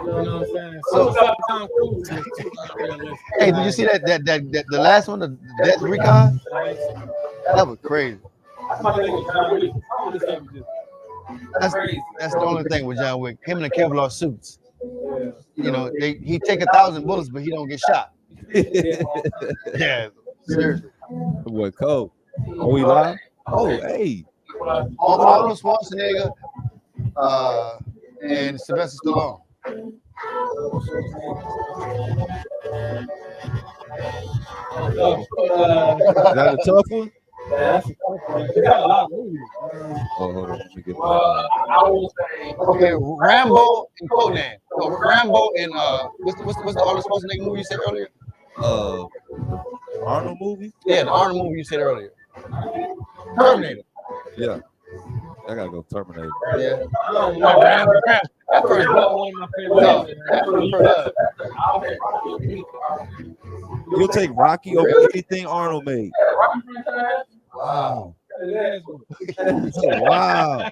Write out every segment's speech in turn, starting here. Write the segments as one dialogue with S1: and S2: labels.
S1: You know what I'm saying? So shout out to Tom Cruise.
S2: Hey, did you see that the last one, the Death Recon? That was crazy.
S1: My nigga John Wick. All this stuff is just
S2: That's
S1: crazy.
S2: that's the only thing with John Wick. Him in the Kevlar suits.
S1: Yeah.
S2: You know, he take 1,000 bullets, but he don't get shot. Yeah, seriously.
S3: What code? Are we live? Oh, hey.
S2: Arnold Schwarzenegger and Sylvester Stallone.
S3: Is that a tough one?
S1: Yeah, that's a tough one. He got a lot of movies.
S3: Oh, hold on. Let me get
S1: I will say,
S2: Okay, Rambo and Conan. No, Rambo and what's the Arnold Schwarzenegger movie you said earlier?
S3: Arnold movie?
S2: Yeah, the Arnold movie you said earlier. Terminator.
S3: Yeah. I gotta go Terminator.
S2: Yeah.
S1: That first one of my favorite.
S3: You'll take Rocky over anything Arnold made. Wow. Wow.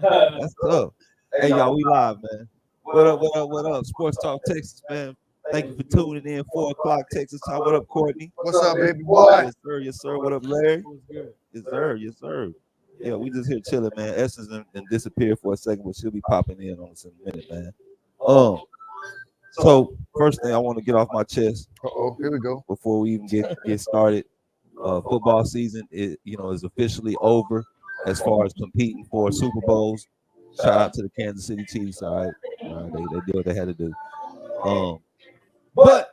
S3: That's tough. Hey, y'all, we live, man. What up, what up, what up? Sports Talk Texas, man. Thank you for tuning in. 4 o'clock Texas time. What up, Courtney?
S2: What's up, baby boy?
S3: Yes, sir. Yes, sir. What up, Larry? Yes, sir. Yes, sir. Yeah, we just here chilling, man. Essence and disappeared for a second, but she'll be popping in on us in a minute, man. So first thing I want to get off my chest.
S2: Here we go.
S3: Before we even get started, football season is officially over as far as competing for Super Bowls. Shout out to the Kansas City Chiefs. All right, they did what they had to do. But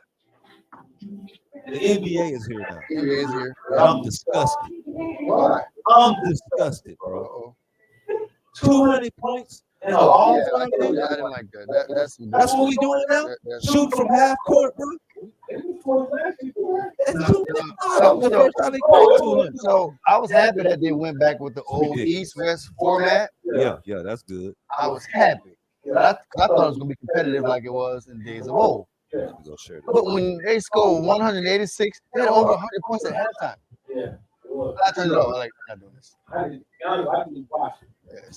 S3: the NBA is here now.
S2: NBA is here.
S3: And I'm disgusted.
S2: Why?
S3: I'm disgusted, bro. 200 points in an all-time game.
S2: I didn't like that.
S3: That's what we doing now? Shoot from half court, bro.
S2: So I was happy that they went back with the old East-West format.
S3: Yeah, that's good.
S2: I was happy. I thought it was going to be competitive like it was in days of old. But when they scored 186, they had over 100 points at halftime.
S1: Yeah.
S2: I turned it off. I'm not doing this.
S1: I didn't watch it.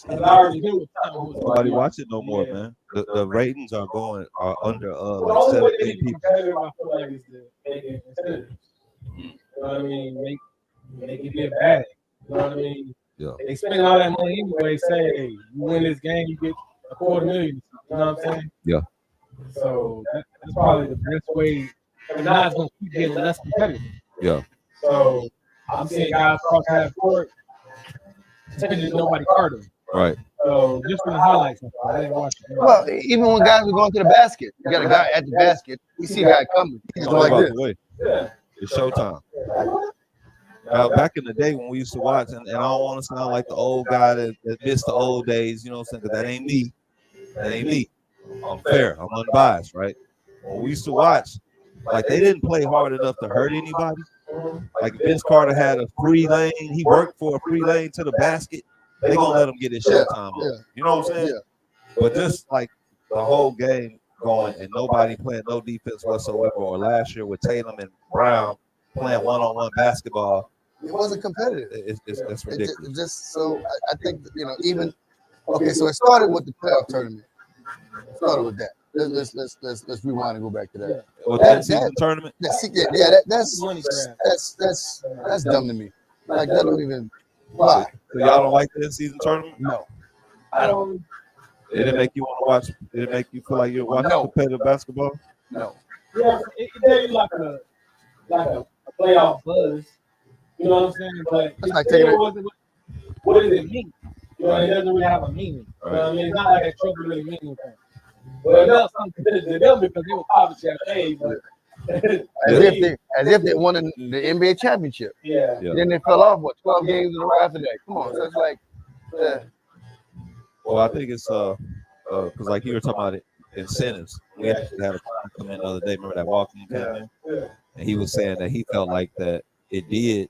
S1: I already knew what time it was.
S3: Nobody watch it no more, man. The ratings are under
S1: Well,
S3: like
S1: the only way
S3: 17
S1: to be
S3: people.
S1: competitive, I feel like, is to make it incentives. You know what I mean? Make it get bad. You know what I mean?
S3: Yeah.
S1: They spend all that money anyway. Say, hey, you win this game, you get $250,000. You know what I'm saying?
S3: Yeah.
S1: So that's probably the best way. And now it's going to keep getting less competitive.
S3: Yeah.
S1: So I'm seeing guys cross half court. Technically, nobody carded.
S3: Right.
S1: So just for the highlights, I didn't watch it.
S2: Well, even when guys were going to the basket, you got a guy at the basket, you see a guy coming. He's going like this.
S1: Yeah.
S3: It's showtime. Back in the day when we used to watch, and I don't want to sound like the old guy that missed the old days, you know what I'm saying? Because that ain't me. That ain't me. I'm fair. I'm unbiased, right? When we used to watch, like they didn't play hard enough to hurt anybody. Like Vince Carter had a free lane, he worked for a free lane to the basket. They gonna let him get his showtime. You know what I'm saying?
S2: Yeah.
S3: But just like the whole game going and nobody playing no defense whatsoever, or last year with Tatum and Brown playing one-on-one basketball,
S2: It wasn't competitive.
S3: It's ridiculous.
S2: It just so I think even okay. So it started with the playoff tournament. It started with that. Let's rewind and go back to that.
S3: Well, that season tournament.
S2: That's dumb to me. Like that don't even. Why?
S3: So y'all don't like the in-season tournament?
S2: No.
S1: I don't.
S3: Did it make you want to watch? Did it make you feel like you're watching competitive basketball?
S2: No.
S1: Yeah, it gave you like a playoff buzz. You know what I'm saying? But what does it mean? You know, it doesn't really have a meaning. You know what I mean? It's not like that trophy really means anything. Well, it does something to them because they were obviously paid, but
S2: as if they won the NBA championship.
S1: Yeah.
S2: Then they fell off 12 games in a row after that. Come on, so it's like.
S3: Well, I think it's because like you were talking about incentives. We actually had a client come in the other day. Remember that walking came in, and he was saying that he felt like that it did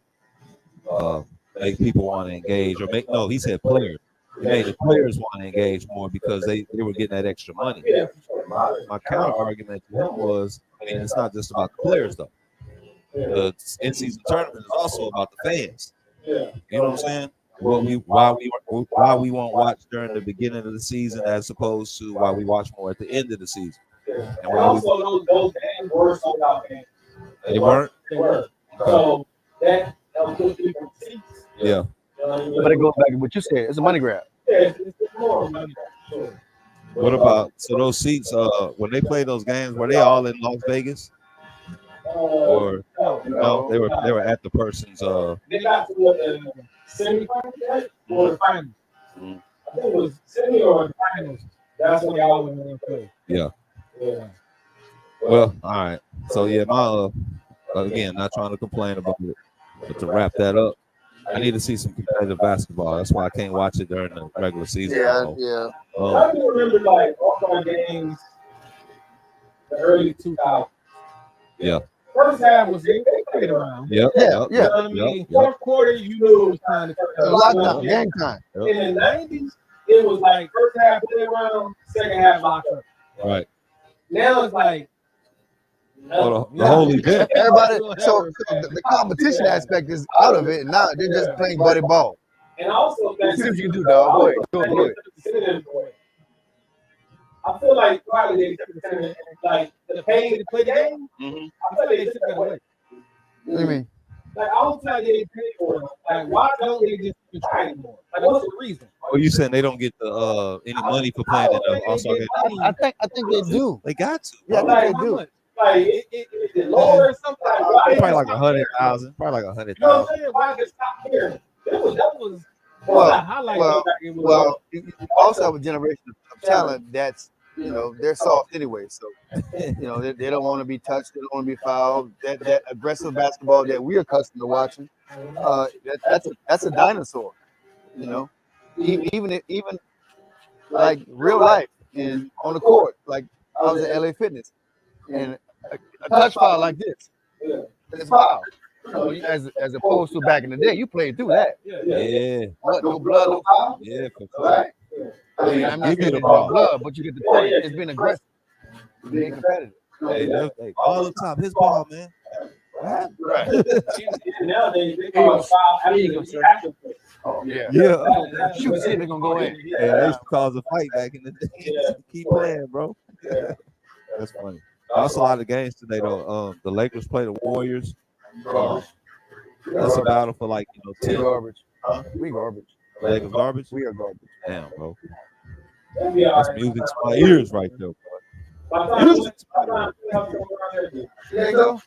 S3: make people want to engage, or he said players. It made the players want to engage more because they were getting that extra money. My counter argument to him was, it's not just about the players though. The in-season tournament is also about the fans. You know what I'm saying? why we won't watch during the beginning of the season as opposed to why we watch more at the end of the season.
S1: Yeah.
S3: And why we,
S1: Also, those games were sold out games.
S3: they weren't.
S1: They were. So that puts people in seats.
S3: Yeah.
S2: But it goes back to what you said. It's a money grab.
S1: Yeah, it's more money. Sure.
S3: What about those seats? When they play those games, were they all in Las Vegas, or no? They were at the person's.
S1: They got to the semifinals, right? Or the finals.
S3: Mhm.
S1: I think it was semi or the finals. That's when they always went and play.
S3: Yeah.
S1: Yeah.
S3: Well, all right. So yeah, my again, not trying to complain about it, but to wrap that up, I need to see some competitive basketball. That's why I can't watch it during the regular season.
S2: Yeah.
S1: I can remember like all-star games, the early 2000s.
S3: Yeah.
S1: First half was they played around.
S3: Yep.
S2: Yeah.
S1: You know what I mean? Fourth quarter, you knew it was time to
S2: Lockdown, game time.
S1: In the 90s, it was like first half play around, second half locked up.
S3: Right.
S1: Now it's like
S3: The whole event.
S2: Everybody, so the competition aspect is out of it, and now they're just playing buddy ball.
S1: And also,
S2: See what you can do, dog. Go ahead. Go ahead.
S1: I feel like probably they took the like the pay to play the game.
S3: Mm-hmm.
S1: I feel like they took that away.
S2: What do you mean?
S1: Like I don't feel like they pay for it. Like why don't they just even try anymore? Like what's the reason?
S3: Well, you saying they don't get the any money for playing in the All-Star game?
S2: I think they do.
S3: They got to.
S2: Yeah, I think they do.
S1: Like it lower or something.
S3: Probably like 100,000. Probably like
S1: You know what
S3: 100,000.
S1: I'm saying? Why just stop here? That was
S2: Well, you also have a generation of talent that's, they're soft anyway. So, they don't want to be touched. They don't want to be fouled. That aggressive basketball that we're accustomed to watching, that's a dinosaur. Even like real life and on the court. Like I was at LA Fitness, and a touch foul like this, it's foul. As opposed to back in the day, you played through that.
S3: Yeah.
S2: What, no blood, no foul?
S3: Yeah. For sure.
S2: Right. I mean, I'm not saying no blood, but you get the point. It's being aggressive, being competitive.
S3: Hey, all the top. His ball, man.
S2: Right.
S1: Nowadays they call foul after.
S2: Oh yeah.
S3: Yeah.
S2: Shoot, see, they're gonna go in.
S3: Yeah, they used to cause a fight back in the day. Keep playing, bro. That's funny. Also, a lot of games today, though. The Lakers play the Warriors. That's a battle for like
S2: We
S3: 10.
S2: garbage. We garbage.
S3: Lakers garbage.
S2: We are garbage.
S3: Damn, bro. That's music to my ears right there.
S2: There you go.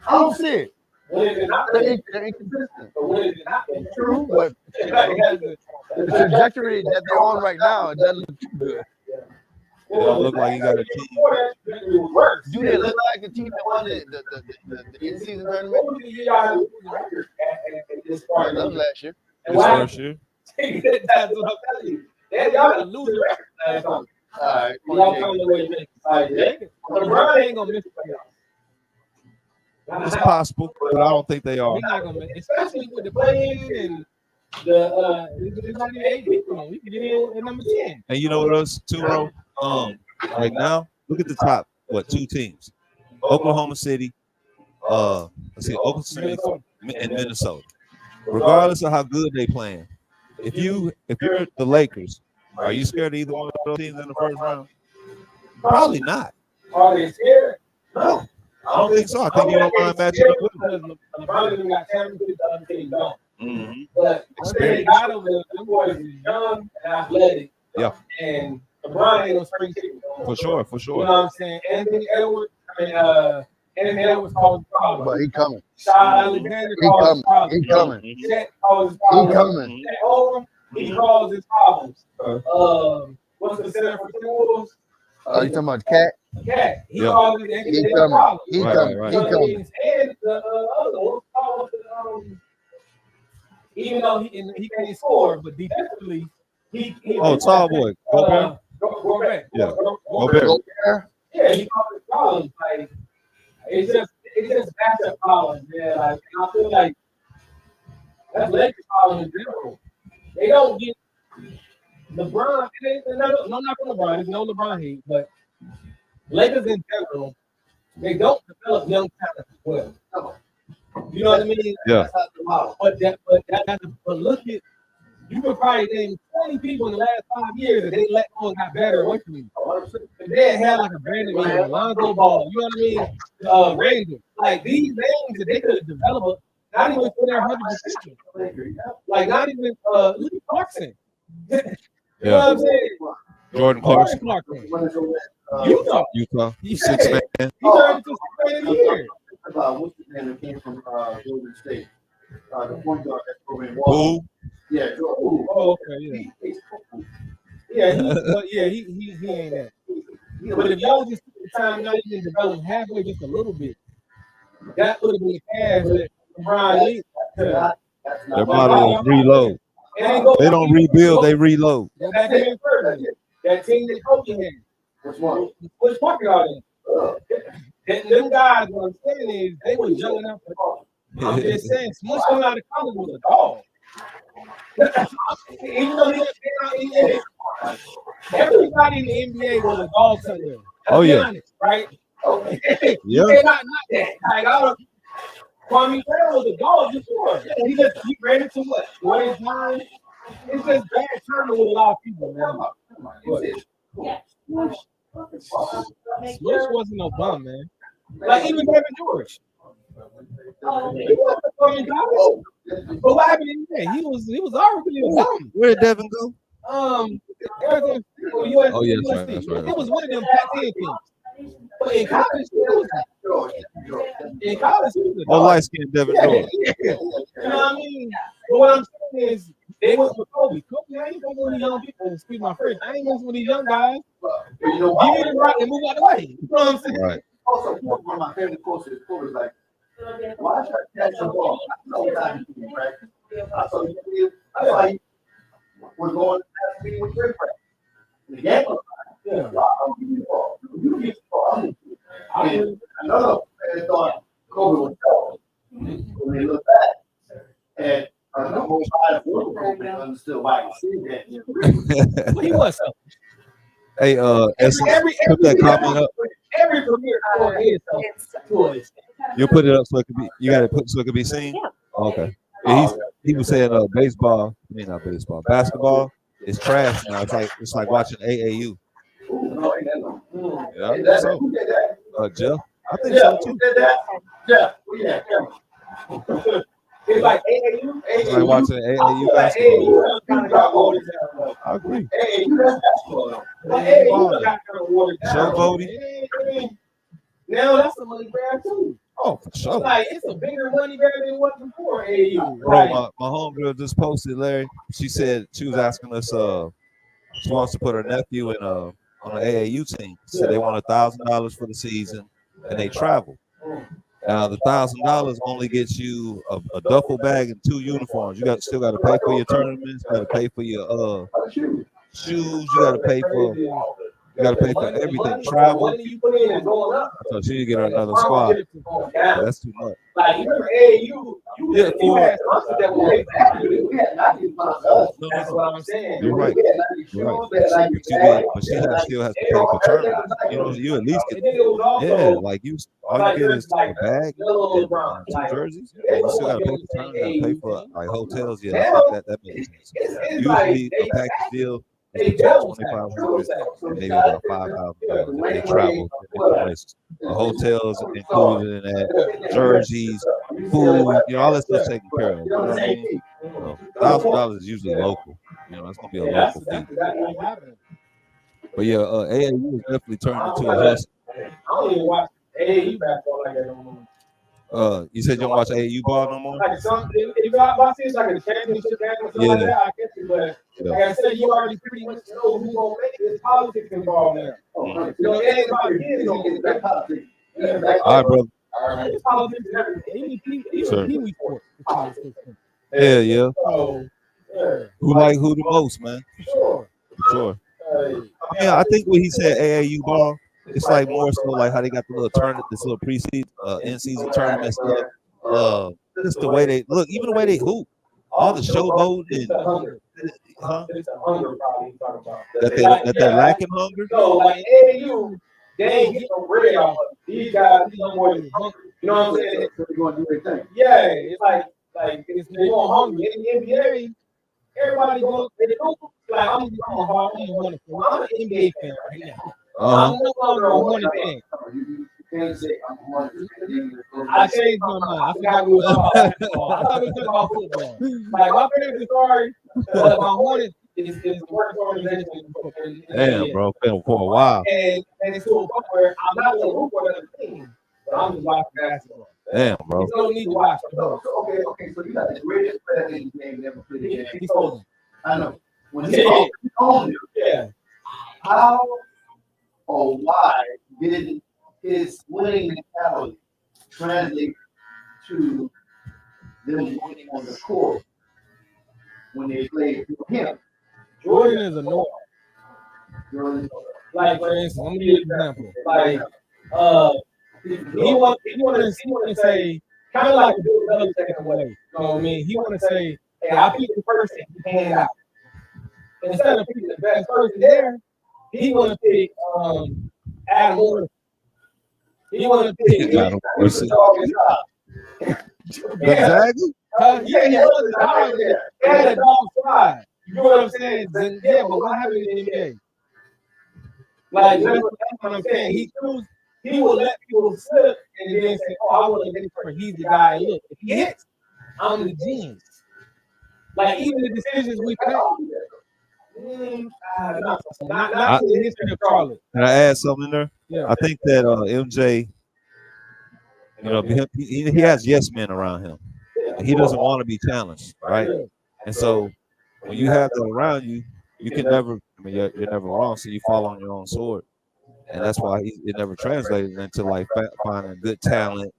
S2: I don't see it. They're inconsistent. True, but the trajectory that they're on right now, it doesn't look too good.
S3: It don't look like you got a team.
S2: Do they look like the team that won the in-season tournament? That was last year.
S3: This first year.
S1: That's what I'm telling you. Y'all got a loser record last time.
S2: All right.
S1: Y'all found a way to make it. LeBron ain't gonna miss the playoffs.
S3: It's possible, but I don't think they are.
S1: He's not gonna miss, especially with the play-in and the 98 people. You can get in at number 10.
S3: And you know what else too, bro? Right now, look at the top. What 2 teams? Oklahoma City. Let's see, Oklahoma City and Minnesota. Regardless of how good they playing, if you're the Lakers, are you scared of either one of those teams in the first round? Probably not.
S1: Are they scared?
S3: No, I don't think so. I think you don't mind matching up with them.
S1: LeBron got championships, the other team don't.
S3: Mm-hmm.
S1: But they got over them boys is young and athletic.
S3: Yeah.
S1: And LeBron ain't no spring chicken.
S3: For sure.
S1: You know what I'm saying? Anthony Edwards caused problems.
S2: But he coming.
S1: Shai Alexander caused problems.
S2: He coming.
S1: Chet causes
S2: He
S1: problems.
S2: coming.
S1: Chet Holmgren, he causes problems. What's the center for Timberwolves?
S2: You talking about Cat?
S1: Cat. He
S3: Yeah.
S1: causes
S2: He coming.
S1: problems.
S2: He
S3: Right,
S2: coming.
S3: right.
S2: He coming.
S1: And the other one, even though he can't score, but defensively, he
S3: Tall boy. Gobert?
S1: Gobert.
S3: Yeah.
S1: Gobert.
S3: Gobert.
S1: Yeah, he causes problems. Like it's just matchup problems, man. Like I feel like that's Lakers problem in general. They don't get LeBron. No, not for LeBron. There's no LeBron hate, but Lakers in general, they don't develop young talent as well. You know what I mean?
S3: Yeah.
S1: But look at You could probably name 20 people in the last 5 years that they let go and got better away from you. If they had like a Brandon Ingram, Lonzo Ball, you know what I mean? Randall. Like these names that they could have developed, not even for their 100%. Like not even look at Clarkson. You know what I'm saying?
S3: Jordan Clarkson.
S1: Utah.
S3: He's 6 man.
S1: He turned into 6 man in a year.
S2: What's the name that came from Golden State? The point guard that's going
S3: Who?
S2: Yeah, Jordan.
S1: Oh, okay, yeah. He ain't that. But if y'all just took the time not even develop halfway, just a little bit, that would have been the pass that LeBron needs.
S3: Their motto is reload. They don't rebuild, they reload.
S1: Go back in further. That team that Kobe had.
S2: Which one?
S1: Which pocket are they? Them guys, what I'm saying is, they were young enough to call. I'm just saying, Smush coming out of college was a dog. Even though everybody in the NBA was a dog Sunday.
S3: Oh, yeah.
S1: Honest, right?
S3: Yeah.
S1: They're not that. Like, Kwame Brown was a dog before. He ran into what? Dwayne John. It's just bad turnover with a lot of people, man. Smush wasn't no bum, man. Like even Devin George. He wasn't a bum in college. But what happened in there? He was already a bum.
S3: Where did Devin go?
S1: Oh
S3: yeah, that's right.
S1: It was one of them Pac-10 teams. But in college, he was
S3: No light skinned Devin George.
S1: You know what I mean? But what I'm saying is, they went for Kobe. Kobe, I ain't going with these young people. Excuse my French. I ain't messing with these young guys. Give me the rock and move out the way. You know what I'm saying?
S3: Right.
S2: Also, one of my favorite quotes is like, "Why should I catch the ball? I know what I do in practice. I saw you was going to me with your practice. The game was fine. I'll give you the ball. You get the ball. And another player thought Kobe was tough. When they look back, and the whole side of the world understood why he said that.
S1: Well, he was tough.
S3: Hey, put that comment up.
S1: Every premier score is toys.
S3: You'll put it up so it can be. You got to put so it can be seen. Okay. Yeah, he was saying baseball. I mean not baseball. Basketball is trash now. It's like watching AAU. Yeah. So, Jeff, I think so too.
S1: It's like AAU.
S3: It's like watching AAU basketball. I agree. Showboating.
S1: Now that's the money grab too.
S3: Oh, for sure.
S1: Like it's a bigger money grab than what before AAU.
S3: Bro, my homegirl just posted, Larry. She said she was asking us. She wants to put her nephew in on an AAU team. She said they want $1,000 for the season, and they travel. Now the $1,000 only gets you a duffel bag and 2 uniforms. You still got to pay for your tournaments. Got to pay for your shoes. You got to pay for. You got to pay for everything. Travel. So she need to get her another squad. Yeah, that's too much.
S1: Like you remember AAU? You had sponsors that were that's what I'm saying.
S3: You're right. You're right. But she still has to pay for tournaments. You know, you at least get. Yeah, like all you get is a bag and 2 jerseys. And you still got to pay for tournaments. Pay for like hotels. Yeah, I think that makes sense. Usually a package deal. It's $2,500, maybe about $5,000 if they travel to different places. The hotels included in that, jerseys, food, all that stuff taken care of. You know what I mean? $1,000 is usually local. That's gonna be a local fee. But yeah, AAU is definitely turned into a hustle.
S1: I don't even watch AAU basketball like that no more.
S3: You said you don't watch AAU ball no more?
S1: Like if I see it's like a championship game or something like that, I guess it, but like I said, you already pretty much know who's gonna make it. There's politics involved there. Everybody here is gonna get that politics.
S3: All right, brother.
S1: It's politics and everything. Even Pee-wee sports.
S3: Yeah.
S1: So,
S3: who like who the most, man?
S1: For
S3: sure. I think when he said AAU ball, it's like more so like how they got the little tournament, this little preseason, in-season tournament stuff. Just the way they look, even the way they hoop, all the showboat and that they're lacking hunger.
S1: No, like AAU, they ain't getting no bread off of it. These guys, no more than hungry. You know what I'm saying?
S2: They're going to do their thing.
S1: Yeah, it's like it's more hungry. In the NBA, everybody going. Like I'm an NBA fan right now.
S3: Uh-huh.
S1: I'm no longer a Hornet fan.
S2: You can't say I'm Hornet.
S1: I changed my mind. I forgot we were talking about basketball. I thought we were talking about football. Like my favorite story, but my Hornet is the worst organization in the
S3: Damn, bro, been for a while.
S1: And it's to a point where I'm not going to root for another team, but I'm just watching basketball.
S3: Damn, bro.
S1: You don't need to watch.
S2: Okay, so you got the greatest player in the game never played the game.
S1: He's holding.
S2: I know. When he owned it,
S1: Yeah.
S2: how or why did his winning mentality translate to them winning on the court when they played him?
S1: Jordan is annoying.
S2: Jordan,
S1: Like for instance, let me give you an example. Like he want to say kind of like do another second way. You know what I mean? He want to say, hey, I pick the person he hand out. Instead of picking the best person there, he want to pick Adam Morrison. He want to pick
S3: Adam Morrison.
S1: Exactly. Yeah, he was a dog there. He had a dog slide. You know what I'm saying? Then, yeah, but what happened in the NBA? Like, that's what I'm saying. He will let people slip and then say, oh, I want to get for he's the guy. Look, if he hits, I'm the genius. Like, even the decisions we make. Not to the history of Charlotte.
S3: Can I add something in there?
S1: Yeah.
S3: I think that MJ, you know, he has yes men around him. And he doesn't want to be challenged, right? And so when you have that around you, you can never. I mean, you're never wrong, so you fall on your own sword, and that's why it never translated into like finding good talent.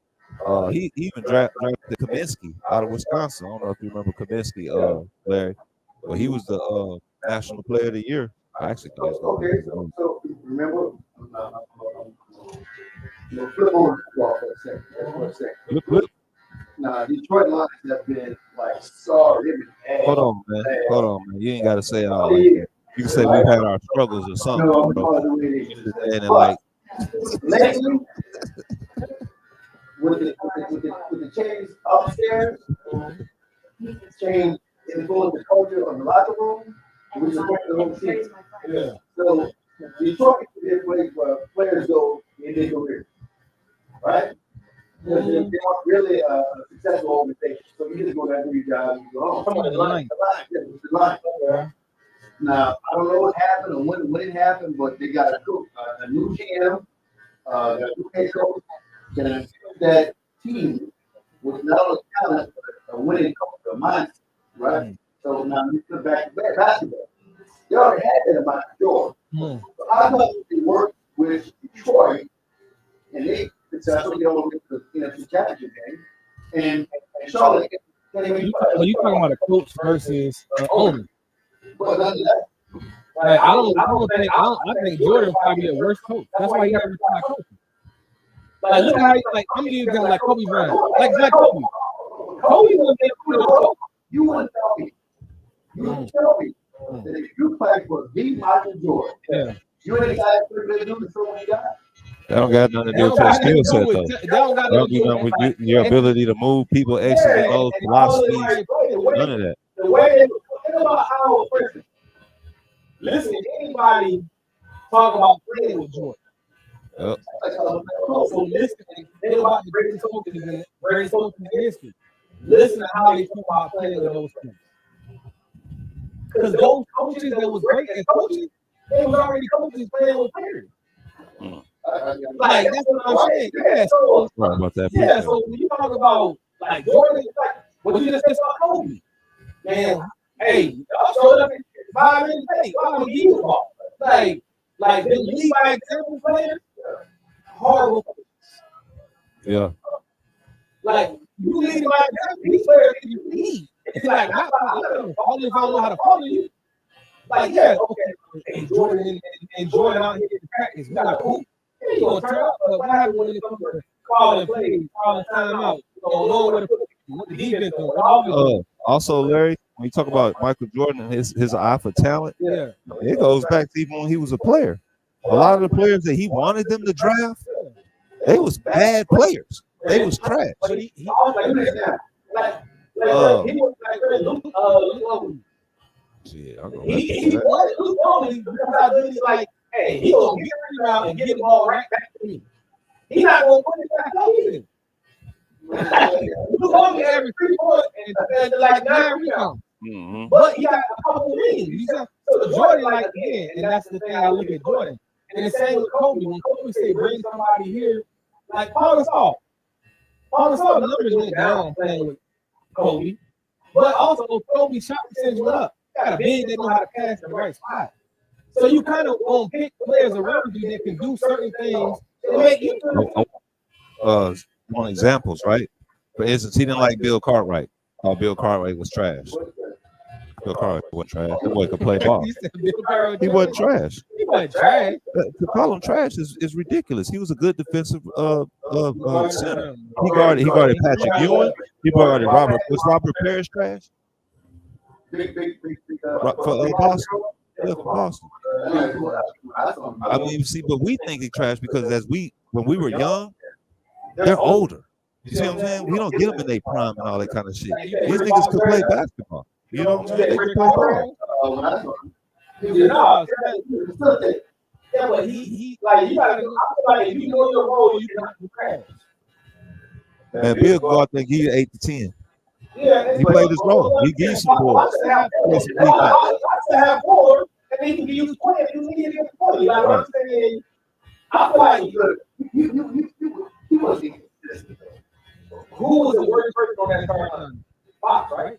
S3: He even drafted Kaminsky out of Wisconsin. I don't know if you remember Kaminsky, Larry, but he was the National Player of the Year. I actually think it's
S2: okay, so remember, flip over for a second.
S3: Flip.
S2: Now, Detroit Lions have been like sorry.
S3: Hold on, man. You ain't got to say it all. Like that. You can say we've had our struggles or something.
S2: No,
S3: bro.
S2: and
S3: like
S2: lately, with the change upstairs, change influence the culture of the locker room, which is what the whole team.
S1: Yeah.
S2: So Detroit is a place where players go in their career, right? They aren't really a successful organization. So you just go there and do your job and you go home.
S1: Come on, the line.
S2: The line. Yeah. Now, I don't know what happened or when it happened, but they got a new GM, a new head coach, and that team with not only talent, but a winning coach, a mindset, right? So now you put back to basketball. They already had that about Jordan. So I thought they worked with Detroit, and they successfully get over to the championship game. And Charlotte.
S1: Well, you talking about a coach versus an owner?
S2: But
S1: like, I think Jordan probably a worse coach. That's why he got to retire coaching. Like, look how I'm gonna use like Kobe Bryant, like Kobe. Kobe was there.
S2: You wouldn't tell me. That if you play for the Michael Jordan, you ain't got to do the same you got.
S3: That don't got nothing to do with your skill set, though. That don't do nothing with your ability to move people, X's and O's, philosophies, none of that.
S1: The way they think about how a person. Listen, anybody talk about playing with Jordan.
S3: Yep.
S1: So listen, think about the greatest coaches in history. Listen to how they talk about playing with those people. Because those coaches that was great as coaches, they was already coaches playing with players. Like that's what I'm saying. Yeah, so
S3: about that.
S1: Yeah, so when you talk about like Jordan, like what you just said about Kobe, man. Hey, y'all showed up in 5 minutes. Hey, I'm gonna give you the ball. Like the league by example players, horrible.
S3: Yeah.
S1: Like you lead by example, these players you lead. It's like not only if I don't know how to follow you. Like yeah, okay. And Jordan out here in practice, we got cool. You gonna turn up, but what happened when it comes to calling plays, calling timeout? Knowing where to put what the defense on.
S3: Also, Larry, when you talk about Michael Jordan and his eye for talent, it goes back to even when he was a player. A lot of the players that he wanted them to draft, they was bad players. They was trash.
S1: But he also like he was like Luke.
S3: Yeah, I'm gonna
S1: He wanted Luke Longley because how good he's like, hey, he gonna get the rebound and get the ball right back to me. He not gonna put it back up either. Luke Longley averaged 3 points and like 9 rebounds.
S3: Mm-hmm.
S1: But he got a couple of rings. So Jordan like again, and that's the thing I look at Jordan. And the same with Kobe. When Kobe say bring somebody here, like Paul Gasol. Paul Gasol numbers went down playing with Kobe. But also Kobe shot percentage went up. You got a big that know how to pass in the right spot. So you kind of gonna pick players around you that can do certain things to make you
S3: on examples, right? For instance, he didn't like Bill Cartwright. Bill Cartwright was trash. Bill Cartwright wasn't trash. That boy could play ball. He wasn't trash.
S1: He wasn't trash.
S3: To call him trash is ridiculous. He was a good defensive center. He guarded Patrick Ewing. He guarded Robert. Was Robert Parrish trash? For Boston. Yeah, for Boston. I mean, see, but we think he's trash because when we were young, they're older. You see what I'm saying? We don't get them in their prime and all that kind of shit. These niggas could play basketball. You know what I'm saying? They could play ball.
S1: Yeah, but he like you gotta. I feel like if you know your role, you can be trash.
S3: Man, Bill Guard think he's 8 to 10.
S1: Yeah,
S3: he played his role. He gave some boards.
S1: I still have 4, and he can use 20 if you need to get 20. Like what I'm saying, I feel like he was inconsistent. Who was the worst person on that starting Fox, right?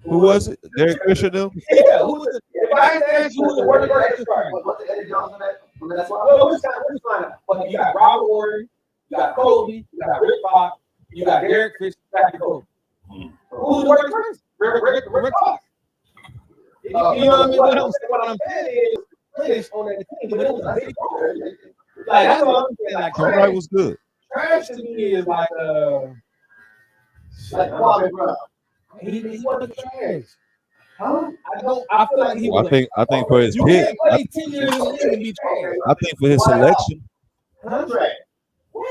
S3: Who was it? Derek Fisher, though?
S1: Yeah, who was it? If I had to ask you who was the worst person starting, what's the Eddie Johnson that? That's why. Well, we're just finding out. But you got Robert Warren, you got Kobe, you got Rick Fox, you got Derek Fisher, Patrick Kobe. Who's the worst person? Rick Fox. You know what I mean? What I'm saying is finish on that team, but it was a big problem. Like that's what I'm saying. Like
S3: Cartwright was good.
S1: Trash to me is like Kwame Brown. He wasn't trash. Huh? I feel like he was.
S3: I think for his
S1: you
S3: pick.
S1: can't play 10 years in the league and be trash.
S3: I think for his selection.
S1: Trash.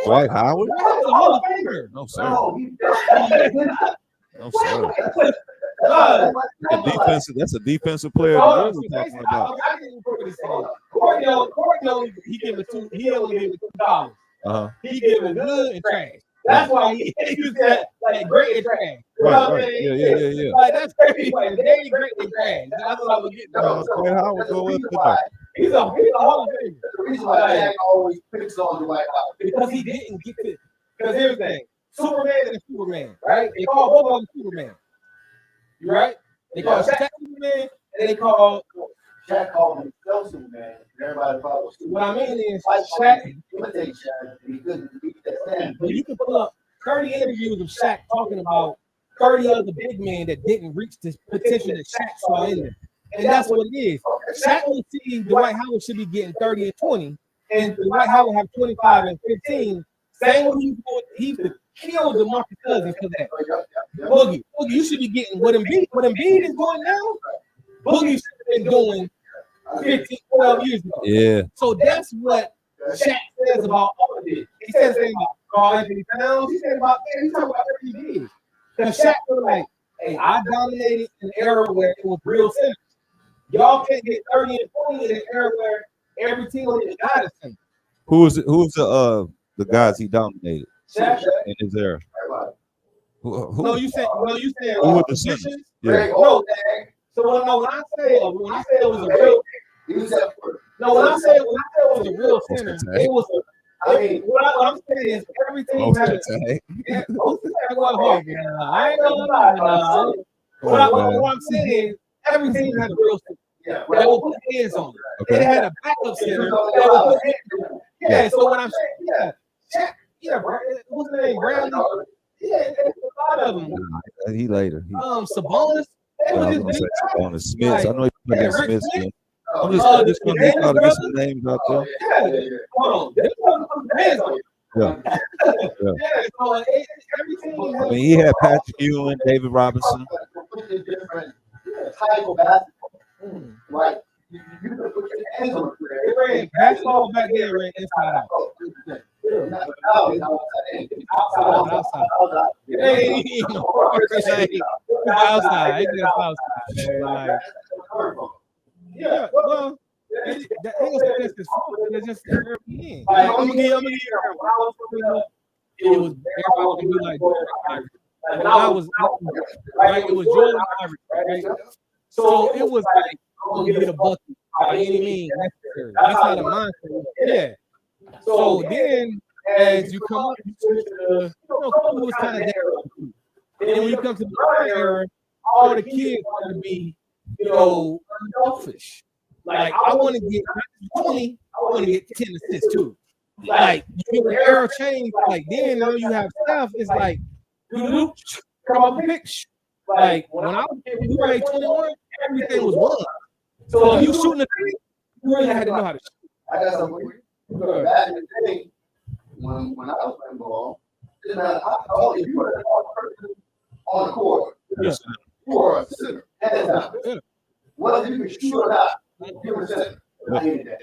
S3: Dwight Howard?
S1: That was a Hall of Famer.
S3: No, sir. No, sir. That's a defensive player. What are we talking about?
S1: Courtney, he gave it $2. He only gave it $2. He gave it good and trash. That's why he used that like great and trash.
S3: Right. Yeah.
S1: Like that's crazy. Like very great and trash. That's what I was getting.
S3: Dwight Howard go up tonight.
S1: He's a Hall of Famer.
S4: The reason why I always picks on Dwight Howard
S1: because he didn't get it. Because here's the thing: Superman and Superman, right? They call both of them Superman. You right? They call Shaq Superman, and they call
S4: Shaq called himself Superman. Everybody follows.
S1: What I mean is Shaq
S4: imitate Shaq. He couldn't beat that standard.
S1: But you can pull up 30 interviews of Shaq talking about 30 other big men that didn't reach the potential that Shaq saw in them. And that's what it is. Shaq will see Dwight Howard should be getting 30 and 20, and Dwight Howard have 25 and 15. Same what he used to kill DeMarcus Cousins for that. Boogie, you should be getting what Embiid is doing now. Boogie should have been doing 15, 12 years ago.
S3: Yeah.
S1: So that's what Shaq says about all of this. He says things about Karl Anthony Towns. He said about he's talking about everything he did. Because Shaq was like, hey, I dominated an era where it was real centers. Y'all can't get 30 and 20 in an era where every team on the got a center.
S3: Who's the guys he dominated
S1: Shaq
S3: in his era? Who?
S1: No, you said
S3: who were the centers? Yeah.
S1: No, so when I say it was a real when I say it was a real center, it was I mean, what I'm saying is everything had a I ain't gonna lie. What I'm saying is everything had a real center. That will put hands on it.
S3: Okay.
S1: It had a backup center that will put hands on it. Yeah, so what I'm saying, what's the name? Bradley? Yeah, there's a lot of them.
S3: He later.
S1: Sabonis.
S3: Sabonis. Smith. I know he played against Smith. I'm just going to try to get some names out there.
S1: Hold on.
S3: Yeah.
S1: So everything.
S3: I mean, he had Patrick Ewing, David Robinson.
S4: Different type of basketball, right? You can put your hands on
S1: it. Basketball back there ran inside out. Outside. man. Like, yeah, well, that ain't gonna say that's his fault. It's just the very end. Like, I'm gonna give you. When I was growing up, it was everybody want to be like Jordan Ivory. Like when I was right, it was Jordan Ivory, right? So it was like I'm gonna get a bucket by any means necessary. That's how the mindset was. Yeah. So then, as you come up, you switch to Kobe was kind of there. And then when you come to the modern era, all the kids want to be, unselfish. Like I want to get 20, I want to get 10 assists too. Like when the era changed, like then now you have stuff. It's like come up and pitch. Like when I was we were 21, everything was one. So if you shooting the three, you really had to know how to shoot.
S4: I got something. Back in the day, when I was playing ball, it didn't matter how tall you were, on the court, or a center, hands down. Whether you can shoot or not, you were center. I hated that.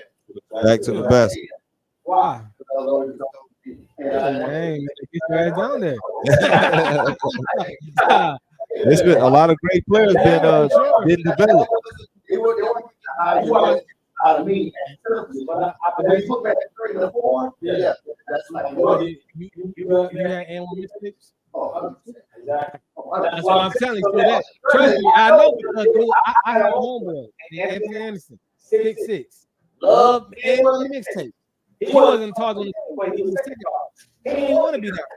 S3: Back to the best.
S1: Why? Dang, get your ass down there.
S3: There's been a lot of great players been developed.
S4: It was out of me, but they put back 3 and 4. Yeah, that's like
S1: you had and mistakes.
S4: Exactly.
S1: That's what I'm telling you. That trust me, I know because I have a homeboy, Anthony Anderson, 6'6", love and mixtape. He wasn't talking on the way he was taking off. He didn't want to be there.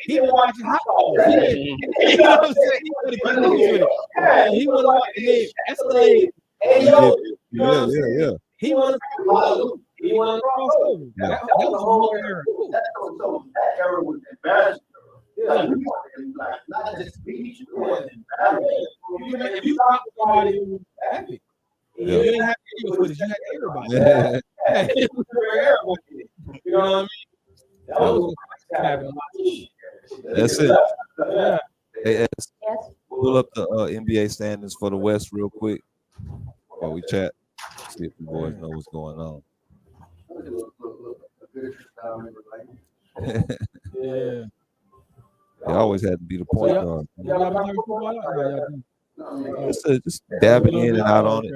S1: He was watching hot balls. You know what I'm saying? He wanted to get loose with it. Yeah, he wanted to watch the Escalade. Yeah. He wanted to cross over. That was a whole era.
S4: So that era was embarrassing. Like, not just speech, it was embarrassing.
S1: If you talk to somebody who was epic, you didn't have to do it, you had everybody. It was everybody. You know what I mean? That was what happened.
S3: That's it.
S1: Yeah.
S3: Hey, pull up the NBA standings for the West real quick while we chat. See if the boys know what's going on.
S1: Yeah.
S3: They always had to be the point guard. Just dabbing in and out on it.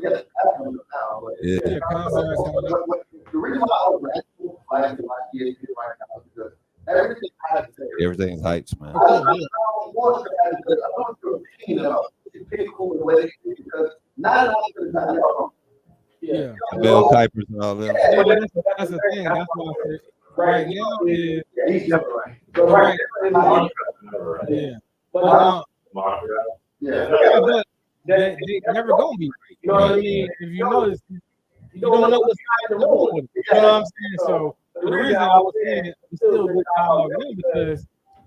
S3: Yeah.
S4: The reason why I was at my kids right now is because
S3: Everything's hypes, man.
S4: I want to pick who the way because not enough.
S1: Yeah.
S3: Bell Kuipers and all them.
S1: That's the thing. That's why I said right now is
S4: he's never right.
S1: Yeah. But but they never gonna be right. You know what I mean? If you notice, you don't know what's happening in the room with it. You know what I'm saying? So the reason I was saying it's still a good dialogue now because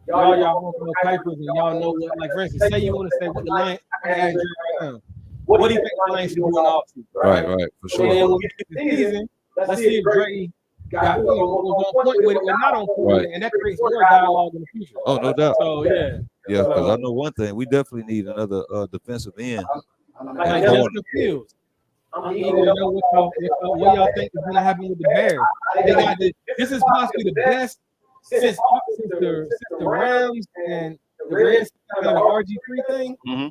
S1: y'all want to know Kuipers and y'all know what, like for instance, say you want to say what the line I ask you right now. What do you think the line should do in offseason?
S3: Right, for
S1: And
S3: sure.
S1: then when we get to the season, let's see if Dre got was on point with it or not on point with it, and that creates more dialogue in the future.
S3: Oh, no doubt.
S1: So yeah.
S3: Yeah, because I know one thing. We definitely need another defensive end.
S1: Like Justin Fields. I need to know what y'all think is going to happen with the Bears. They got this is possibly the best since the Rams and the Reds and the RG3 thing.
S3: Mm-hmm.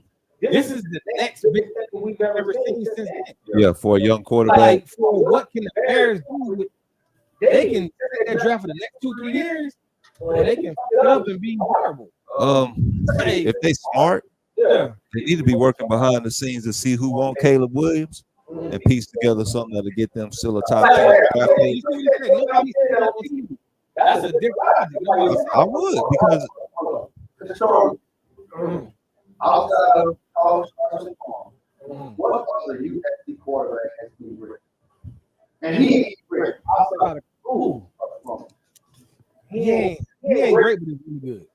S1: This is the next big thing we've ever seen since then.
S3: Yeah, for a young quarterback.
S1: Like, for what can the Bears do? They can set that draft for the next 2-3 years, or they can fill up and be horrible.
S3: If they smart,
S1: Yeah.
S3: they need to be working behind the scenes to see who want Caleb Williams and piece together something that'll get them still a top 10 draft pick.
S1: That's a different project.
S3: I would because
S4: outside of college, what other USC quarterback has been great? And he ain't great.
S1: Outside of cool. He ain't great, but he's really good.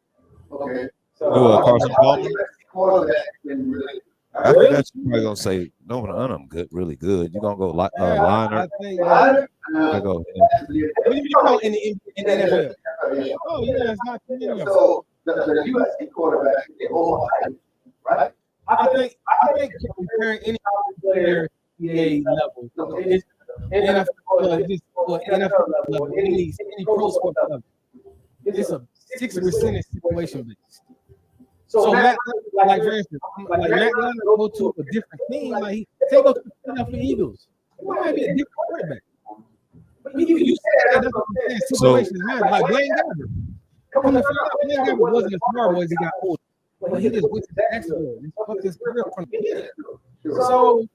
S4: Okay.
S3: Carson Palmer.
S4: Quarterback been really.
S3: I think that's probably gonna say no, none of them good, really good. You're gonna go Liner.
S1: I think.
S3: I go.
S1: You know, in the NFL. Oh yeah, it's not too many.
S4: So the USC quarterback is overhyped, right?
S1: I think comparing any player NBA level, it's NFL, just or NFL level, any pro sport level, it's a 6% situation based. So Matt, like for instance, like Matt Ryan go to a different team. Like he go to the Philadelphia Eagles. It might be a different quarterback. But you said that's what I'm saying. Situations matter. Like Blaine Gabbert. Come to find out, Blaine Gabbert wasn't as smart as he got older. But he just went to Jacksonville. He fucked his career from the beginning. So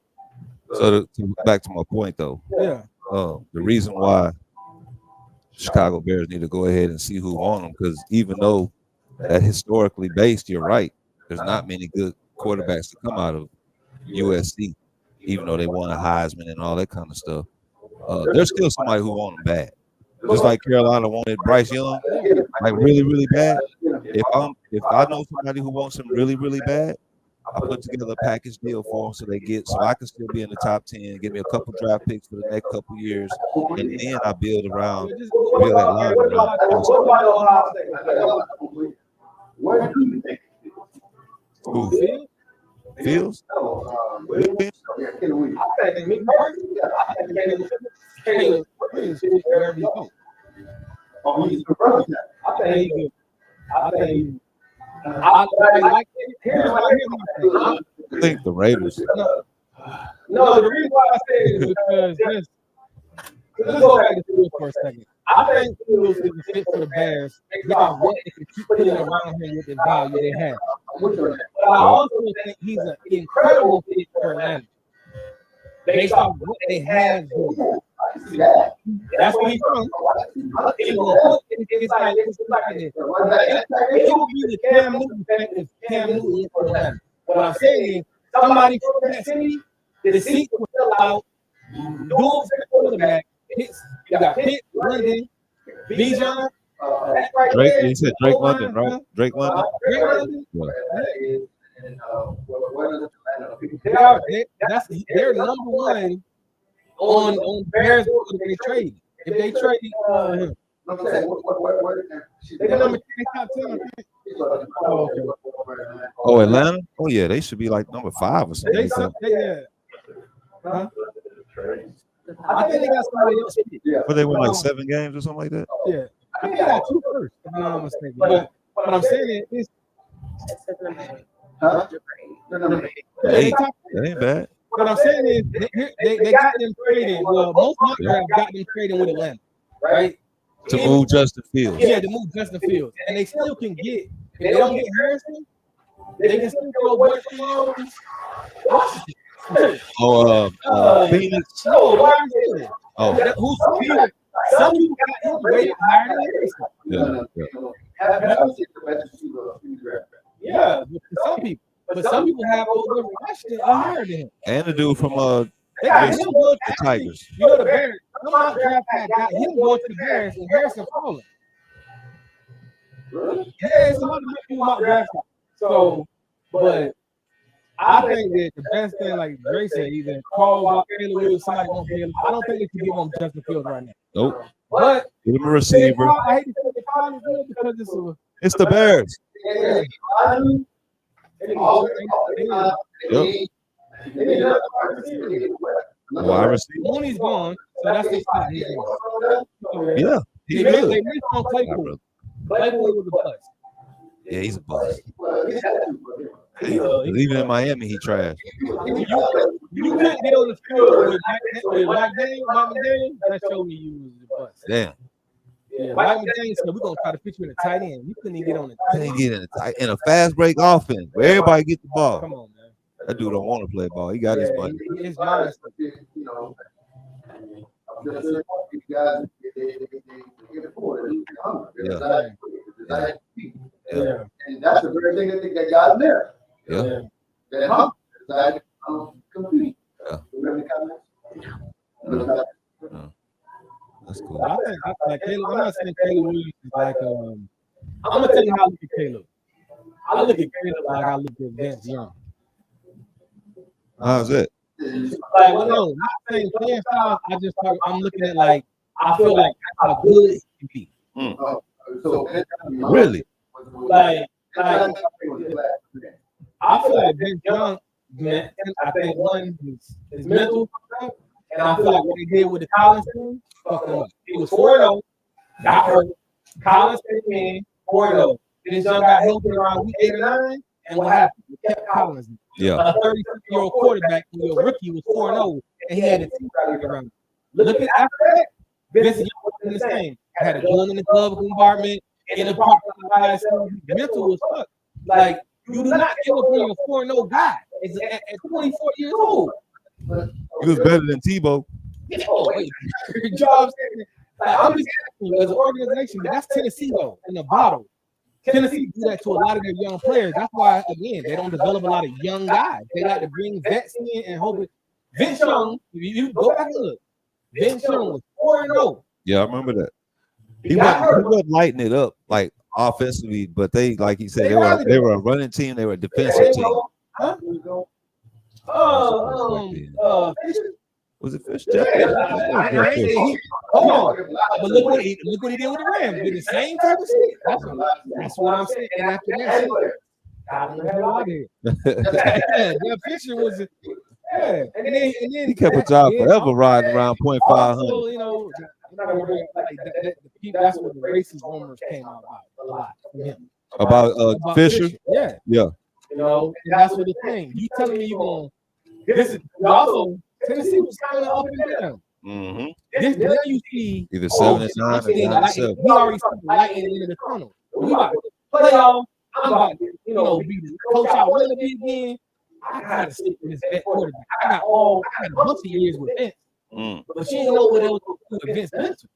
S3: back to my point though.
S1: Yeah.
S3: The reason why Chicago Bears need to go ahead and see who on them, because even though that historically based, you're right. There's not many good quarterbacks to come out of USC, even though they won a Heisman and all that kind of stuff. There's still somebody who want them bad. Just like Carolina wanted Bryce Young, like really, really bad. If I know somebody who wants him really, really bad, I put together a package deal for them so I can still be in the top 10, give me a couple draft picks for the next couple years, and then I build that line.
S4: Where do you think?
S3: Who? Fields? I think the Raiders.
S1: No, the reason why I say it is because let's go back to Fields for a second. I think Fields is a fit for the Bears. Because what they can keep putting around him with the value they have. But I also think he's an incredible fit for Atlanta. Based on what they have there. That's where he's from. It will be the Cam Newton effect if Cam Newton is for Atlanta. What I'm saying is, somebody from that city, the seats will fill out, dual quarterback, Pitts, you got Pitt, London, Bijan,
S3: Drake, you said Drake London, right? Drake London?
S1: Drake London? They're number one on Bears if they trade. If they trade him. They're number 10, top 10.
S3: Oh, Atlanta? Oh, yeah, they should be like number 5 or something.
S1: I think they got somebody else.
S3: But they win like 7 games or something like that?
S1: Yeah. I think they got 2 first, if I'm not mistaken. But what I'm saying is,
S3: that ain't bad.
S1: what I'm saying is, they got them trading. Well, most mock drafts got them trading with Atlanta, right?
S3: To move Justin Fields.
S1: Yeah, to move Justin Fields. And they still can get, if they don't get Harrison, they can still go away from
S3: Phoenix.
S1: No, why are you saying?
S3: Oh.
S1: Who's Fields? Some people got him rated higher than Harrison. Yeah, some people. But some people have over Washington higher than him.
S3: And the dude from
S1: They got him going
S3: the Tigers.
S1: You know the Bears. Some mock draft got him going to the Bears and Harrison falling. Yeah, it's a lot of people mock draft. So, but I think that the best thing, like Dre said, either call Taylor Williams, somebody won't pay him. I don't think they can give him Justin Fields right now.
S3: Nope.
S1: But
S3: give him a receiver.
S1: I hate to say they probably will because
S3: it's the Bears. Wide receiver.
S1: Mooney's gone, so that's the spot.
S3: Yeah, he's good.
S1: They missed on Claypool. Claypool was a bust.
S3: Yeah, he's a bust. Even in Miami, he trashed.
S1: You couldn't get on the field with Mike Daniels. That showed me you was a bust.
S3: Damn.
S1: Yeah, Mike Daniels said we're gonna try to fit you in a tight end. You couldn't even get on the tight end.
S3: Couldn't get in a fast break offense where everybody get the ball.
S1: Come on, man.
S3: That dude don't want to play ball. He got his money.
S1: It's Giants.
S4: Yeah. And that's the very thing that got him there.
S3: Yeah.
S4: That hump decided to compete.
S3: Yeah. That's cool.
S1: I think like Caleb. I'm not saying Caleb Williams is like I'm gonna tell you how I look at Caleb. I look at Caleb like I look at Vince Young.
S3: How's it?
S1: Like, well, no, not saying playing style. I'm looking at like I feel like how good he can be.
S3: Really?
S1: Like I feel like Vince Young. Man, I think one is mental, and I feel like what he did with the Collins team fucked him up. He was 4-0, got hurt. Collins came in 4-0. Vince Young got healthy around week 8 or 9, and what happened? We kept Collins.
S3: Yeah.
S1: A 36-year-old quarterback who your rookie was 4-0, and he had a team rallied around him. Look at after that, Vince Young wasn't the same. Had a gun in the glove compartment, in the parking lot. Mental was fuck. Like, you do not give up on your 4-0 guy at 24 years old.
S3: He was better than Tebow.
S1: Oh, wait. Jobs. Like, I'm just asking you, as an organization, but that's Tennessee though, in the bottle. Tennessee do that to a lot of their young players. That's why, again, they don't develop a lot of young guys. They like to bring vets in and hope it. Vince Young, if you go back and look, Vince Young was 4-0.
S3: Yeah, I remember that. He wasn't lighting it up like offensively, but they, like he said, they were a running team, they were a defensive team.
S1: Huh?
S3: Was it Fish?
S1: Hold on. But look what he did with the Rams. Did the same type of shit. That's what I'm saying. And after that, got the hell out of here. That Fisher was and then
S3: he kept a job forever riding around .500.
S1: Also, you know, that's what the racist rumors came out about a lot from him.
S3: About Fisher?
S1: Yeah.
S3: Yeah.
S1: You know, and that's what the thing. You telling me you going this is also Tennessee was kind of up and down.
S3: Mm-hmm.
S1: Now you see
S3: either 7 and 9 or 9 and 7.
S1: We already started lighting it into the tunnel. We about to play y'all. I'm about to, you know, be the coach I want to be again. I gotta stick with this vet quarterback. I had a bunch of years with Vince, but she didn't know what else to do with Vince Mental.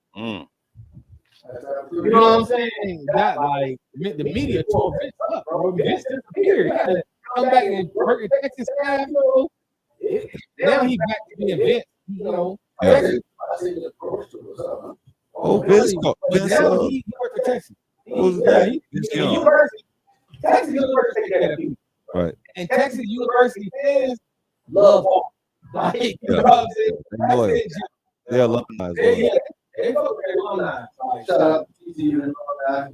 S1: You know what I'm saying? That like the media tore Vince up, bro. Vince disappeared. He had to come back and work at Texas staff. Now he's back to being Vince. You know.
S3: Yeah. Oh, Vince.
S1: Now he worked for Texas. Texas University take care of people.
S3: Right.
S1: And Texas University fans love all. Like, you know what I'm saying?
S3: They're alumni.
S1: They fuck with their alumni.
S4: Shout out to alumni.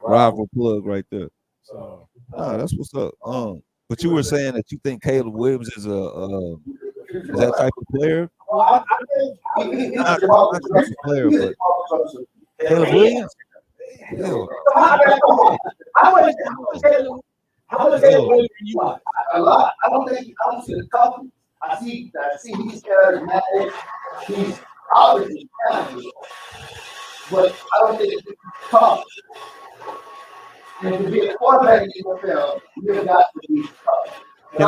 S3: Rival plug right there.
S1: So,
S3: that's what's up. But you were saying that you think Caleb Williams is that type of player?
S1: well, I think
S3: Not type of player, but Caleb Williams.
S1: How much Caleb you watch?
S4: A lot. I don't see the coffee. I see he's charismatic. He's obviously talented, but I don't think it's tough. And to be a quarterback in the NFL, you've got to be tough.
S3: Can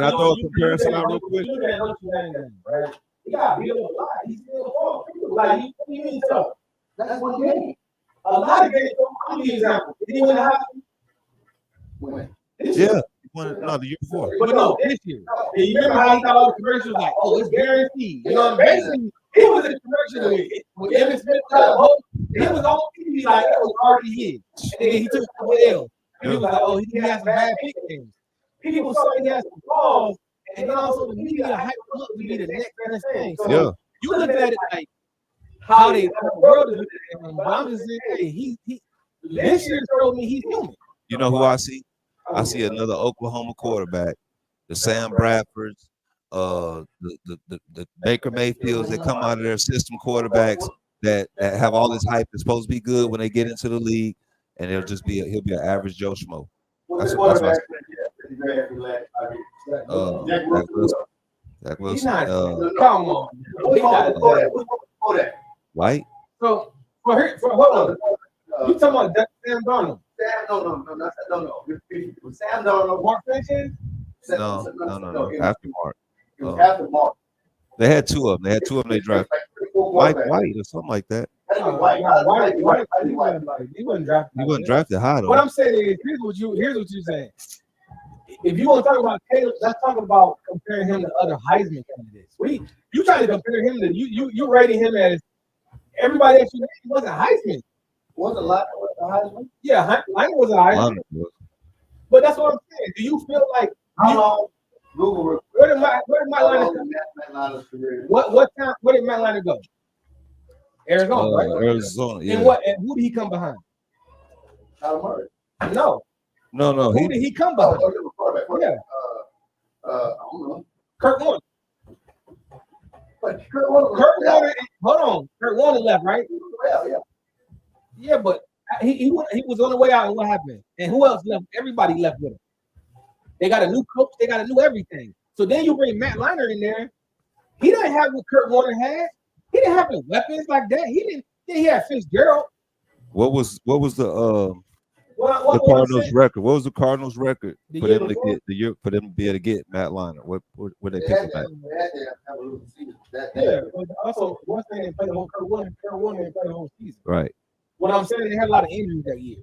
S3: I throw a comparison out real quick?
S1: He got beat up a lot. He's still like he means tough.
S4: That's one game.
S1: A lot of games. I'll give you an example. Did he win the Heisman?
S4: When?
S3: Yeah. The year before.
S1: But no, this year. And you remember how he thought all the commercials like, oh, it's guaranteed. You know, basically, he was in the commercial with Emmitt Smith. He was on TV like it was already his. And then he took the L. And he was like, oh, he has some bad pick games. People saw he had some balls, and then also the media hyped him up to be the next best thing. So you look at it like how the world is looking at him. But I'm just saying, hey, he this year showed me he's human.
S3: You know who I see? I see another Oklahoma quarterback, the Sam Bradfords, the Baker Mayfields that come out of their system quarterbacks that have all this hype. It's supposed to be good when they get into the league, and he'll be an average Joe Schmo. That's what I see. Zach Wilson.
S1: Come on.
S3: White?
S1: So, hold on. You talking about Sam Darnold?
S4: No. Sam Darnold.
S1: Mark Sanchez?
S3: No. After Mark.
S4: It was after Mark.
S3: They had two of them. They drafted Mike White or something like that.
S1: He wasn't drafted.
S3: He wasn't drafted high though.
S1: What I'm saying is, here's what you're saying. If you want to talk about Caleb, let's talk about comparing him to other Heisman candidates. You trying to compare him to you rating him as everybody else. He wasn't Heisman.
S4: Was a lot of Heisman?
S1: Yeah, Heisman was a Heisman. But that's what I'm saying. Do you feel like
S4: Google
S1: where did Matt Leinart go? What time? Where did Matt Leinart go? Arizona, right?
S3: Arizona, yeah.
S1: And who did he come behind?
S4: Kyler Murray.
S1: No. Who did he come behind? Yeah.
S4: I don't know.
S1: Kurt Warner.
S4: But Kurt Warner.
S1: Hold on. Kurt Warner left, right? Yeah, but he was on the way out, and what happened? And who else left? Everybody left with him. They got a new coach. They got a new everything. So then you bring Matt Leinart in there. He didn't have what Kurt Warner had. He didn't have the weapons like that. He didn't. Then he had Fitzgerald.
S3: What was the Cardinals record? What was the Cardinals record for them to get for them to be able to get Matt Leinart? What they pick him back?
S1: Yeah. Also, one thing they played the whole Kurt Warner didn't play the whole season.
S3: Right.
S1: What I'm saying, they had a lot of injuries that year.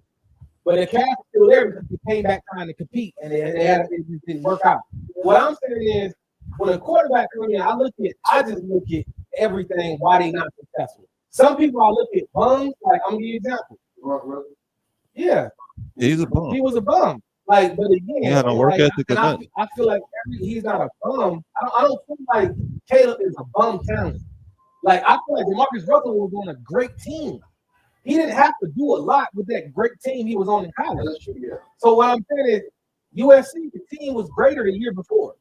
S1: But the cast was still there because they came back trying to compete, and it just didn't work out. What I'm saying is, when a quarterback comes in, I just look at everything why they not successful. Some people I look at bums, like I'm gonna give you an example. Yeah,
S3: he's a bum.
S1: He was a bum. Like, but again,
S3: he had no work ethic or nothing.
S1: I feel like he's not a bum. I don't feel like Caleb is a bum talent. Like I feel like DeMarcus Russell was on a great team. He didn't have to do a lot with that great team he was on in college.
S4: That's true, yeah.
S1: So what I'm saying is, USC, the team was greater the year before.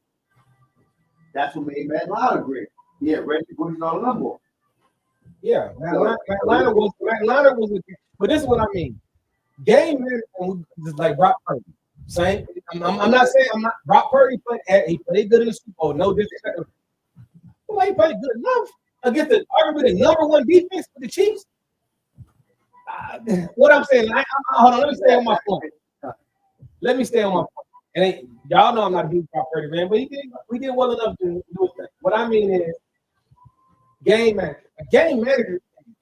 S4: That's what made Matt Leinart great. Yeah, Reggie Bush on the number.
S1: Yeah, Matt Leinart was. But this is what I mean. Game management is like Brock Purdy. Same. I'm not saying Brock Purdy played good in the Super Bowl. No disrespect. Well, he played good enough against arguably the number one defense for the Chiefs. What I'm saying, hold on, let me stay on my point. Let me stay on my point. And y'all know I'm not a huge Brock Purdy fan, but we did well enough to do his thing. What I mean is, game manager. A game manager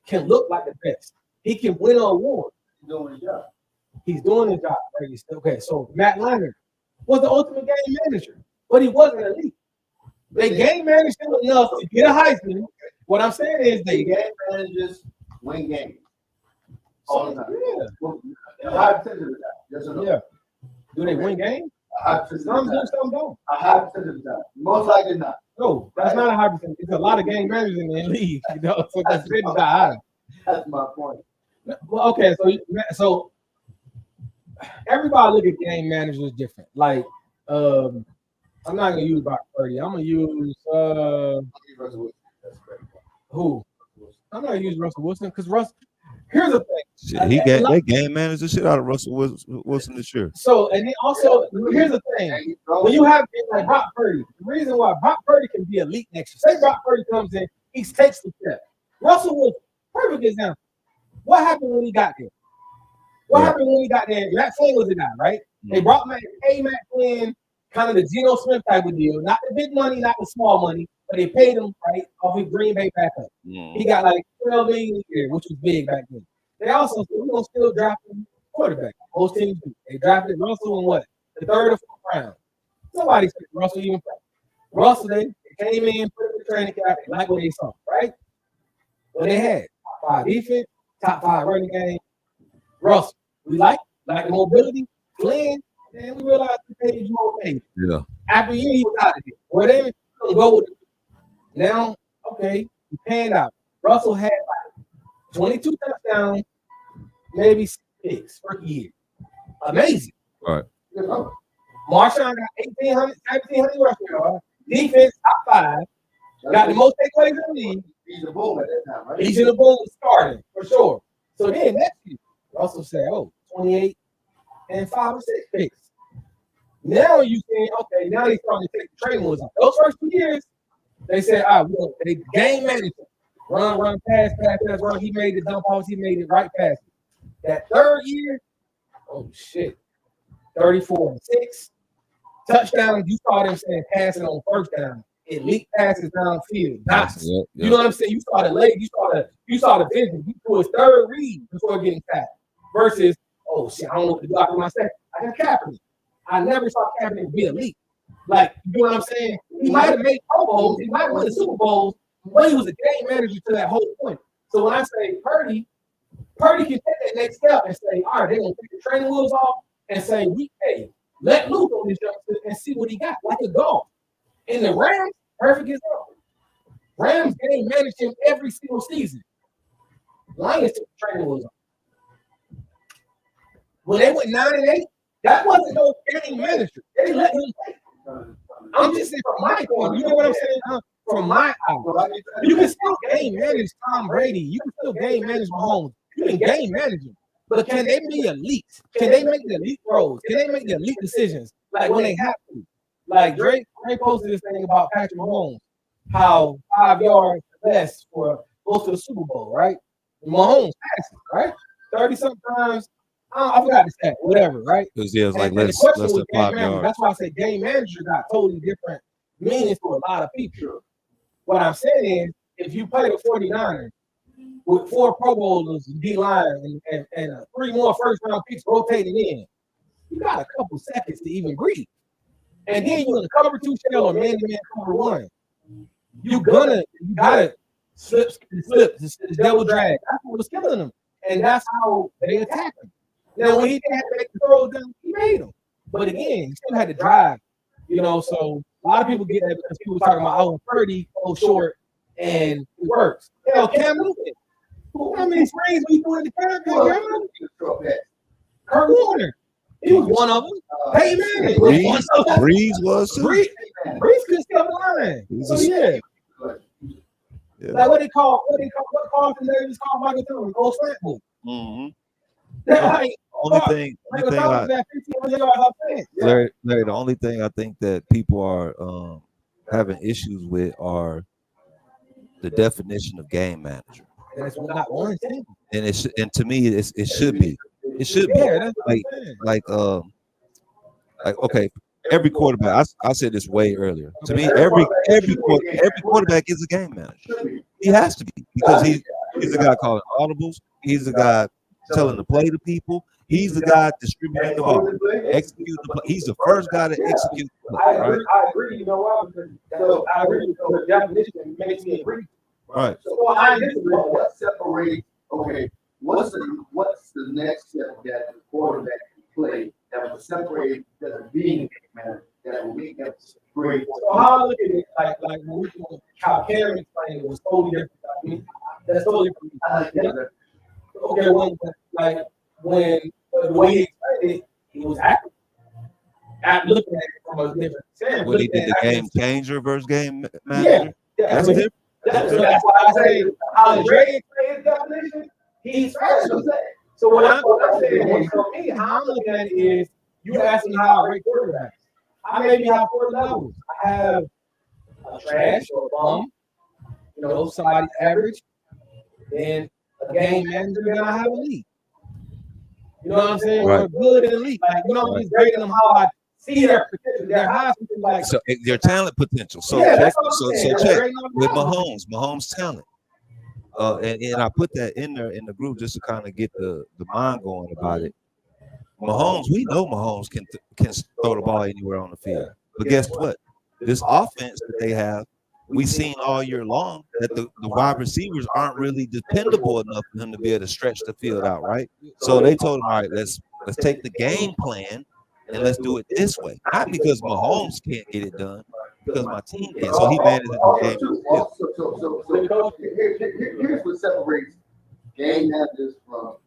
S1: can look like the best. He can win an award.
S4: He's doing his job.
S1: He's doing his job. Okay, so Matt Leinart was the ultimate game manager, but he wasn't elite. They game managed him enough to get a Heisman. What I'm saying is they
S4: game managers win games. All the time.
S1: Yeah.
S4: A high percentage of the time. Yes or no?
S1: Yeah. Do they win games? Some do, some don't.
S4: A high percentage of the time. Most likely not.
S1: No, that's not a high percentage. It's a lot of game managers in the league, you know. So that's not high.
S4: That's my point.
S1: Well, okay, so everybody look at game managers different. Like, I'm not gonna use Brock Purdy. I'm gonna use who? I'm not gonna use Russell Wilson because here's the thing.
S3: Shit, they game managed the shit out of Russell Wilson this year.
S1: So, and then also, here's the thing. When you have like Brock Purdy, the reason why Brock Purdy can be elite next year. Say Brock Purdy comes in, he takes the step. Russell Wilson, perfect example. What happened when he got there? What happened when he got there? Matt Flynn was the guy, right? They brought Matt Flynn, kind of the Geno Smith type of deal. Not the big money, not the small money, but they paid him, right, off his Green Bay backup. He got like $12 million a year, which was big back then. They also said, we're going to still draft a quarterback. Most teams do. They drafted Russell in what? The third or fourth round. Nobody said Russell even play. Russell, they came in, put in the training cap, and like what they saw, right? What they had, top 5 defense, top 5 running game. Russell, we like the mobility, Flynn, and we realized we paid you more money.
S3: Yeah.
S1: After a year, he was out of here. Well, they going to go with it. Now, okay, he panned out. Russell had like 22 touchdowns, maybe 6 picks per year. Amazing.
S3: All right.
S1: Marshawn got 1,700 rushing yards. Defense, top 5. Got the most takeaways in the league.
S4: He's a boom at that time, right?
S1: He's in the boom starting, for sure. So then next year, Russell said, 28 and 5 or 6 picks. Now you saying, okay, now he's starting to take the training wheels off. Those first 2 years, they said, all right, they game management. Run, pass, run. He made the dump offs. He made it right past. That third year, oh shit, 34-6 touchdowns. You saw them saying passing on first down, elite passes downfield. Dots. Yep. You know what I'm saying? You saw the leg. You saw the vision. He threw his third read before getting tapped. Versus, oh shit, I don't know what to do after my second. I got Kaepernick. I never saw Kaepernick be elite. Like, you know what I'm saying? He might have made Pro Bowls. He might win the Super Bowls. But he was a game manager to that whole point. So when I say Purdy can take that next step and say, all right, they're going to take the training wheels off and say, let loose on this youngster and see what he got, like a dog. In the Rams, perfect example. Rams game managed him every single season. Lions took the training wheels off. When they went 9-8, that wasn't no game manager. They let him play. I'm just saying from my point, you know what I'm saying? from my eye. You can still game manage Tom Brady. You can still game manage Mahomes. You can game manage him. But can they be elite? Can they make the elite throws? Can they make the elite decisions? Like when they have to. Like Drake posted this thing about Patrick Mahomes, how 5 yards less for goes to the Super Bowl, right? Mahomes passes, right? 30-something times. I forgot the stat, whatever, right?
S3: Because yeah, it's like
S1: And the
S3: less
S1: question
S3: than
S1: was
S3: 5
S1: game manager.
S3: yards.
S1: That's why I say game manager got totally different meanings for a lot of people. What I'm saying is, if you play the 49ers with 4 Pro Bowlers, D-line, and 3 more first-round picks rotating in, you got a couple seconds to even breathe. And then you're in the cover 2 shell or man-to-man cover 1. You gotta slip, this double drag. That's what was killing them. And that's how they attacked him. Now, when he didn't have to make the throw down, he made them. But again, he still had to drive. So a lot of people get that because people talking about, oh, 30, oh, short, and it works. Hell, Cam Newton. How many screens we doing in the Cam? Kurt Warner. He was one of them. Peyton Manning.
S3: Breeze was too.
S1: Breeze couldn't stay line. So yeah. Like what Carlton Davis called Michael Thomas, old slant move.
S3: Only thing Larry, the only thing I think that people are having issues with are the definition of game manager.
S1: That's not one thing.
S3: And to me, it should be. It should be like okay. Every quarterback, I said this way earlier. To me, every quarterback is a game manager. He has to be because he's the guy calling audibles. He's the guy telling the play to people. He's the guy distributing the ball, execute the play. He's the first guy to execute the play. Right?
S1: I agree. You know why? Because I agree. The definition makes me agree.
S3: Right.
S4: So I disagree. What separates? Okay, what's the next step that the quarterback can play that will separate the being a game manager that will make them great?
S1: So how I look at it, like when we how Cam explained it was totally different. I mean, that's totally different.
S4: I like that.
S1: Okay, when the way he explained it, he was accurate. I'm looking at it from a different standpoint.
S3: When he did the game changer versus game manager, that's different.
S1: That's why I say how Dre explained his definition, he's special. So what I'm saying is, for me, how I'm looking at it is, you ask me how I rate quarterbacks. I maybe have 4 levels. I have a trash or a bum, somebody average, then a game manager, then I have a lead. You know what I'm saying?
S3: Right.
S1: Or good and elite. Like, I'm just grading them how I see their potential, their highs, like
S3: so their talent potential. So check with Mahomes' talent. And I put that in there in the group just to kind of get the mind going about it. Mahomes, we know Mahomes can throw the ball anywhere on the field. But guess what? This offense that they have, we've seen all year long that the wide receivers aren't really dependable enough for him to be able to stretch the field out, right? So they told him, all right, let's take the game plan and let's do it this way. Not because Mahomes can't get it done, because my team can. So he manages the game.
S4: So here's what separates game managers from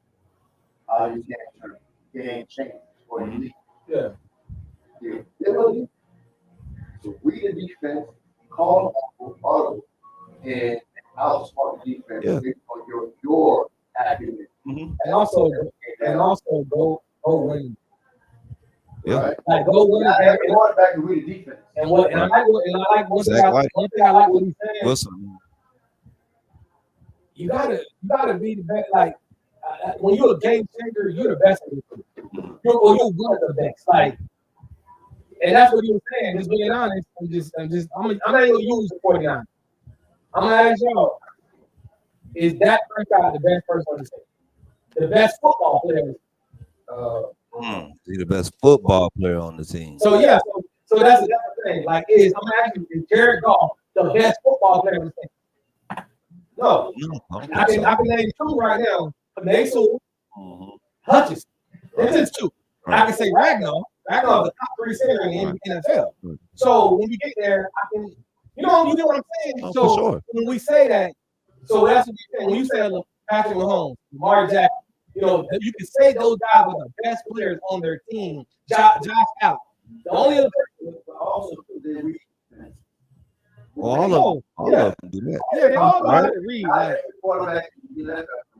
S4: game changers or elite.
S1: Yeah.
S4: The ability to read a defense, call audible, and outsmart the defense based on your acumen.
S1: And also go win.
S3: Yeah.
S4: Right?
S1: Like go win.
S4: And quarterback can read the defense.
S1: And I like one thing I like what he's saying.
S3: Wilson.
S1: You gotta be the best. Like when you're a game changer, you're the best. You're one of the best. Like, and that's what he was saying. Just being honest, I'm not even gonna use the 49. I'm gonna ask y'all: is Dak Prescott the best person on the team? The best football player?
S3: He's the best football player on the team.
S1: So yeah, so that's the thing. Like, I'm asking, is Jared Goff the best football player on the team? No. I can name 2 right now. Penei Sewell, Hutchinson. This is 2. I can say Ragnar. Ragnar is the top 3 center in the NFL. So when we get there, I can, you know what I'm saying? So
S3: for sure.
S1: when we say that, so that's what you're saying. When you say Patrick Mahomes, Lamar Jackson, you can say those guys are the best players on their team. Josh Allen. The only other person also
S3: Well, all of them do that.
S1: Yeah, they all know how
S3: Right?
S1: to read. Like,
S4: Quarterback,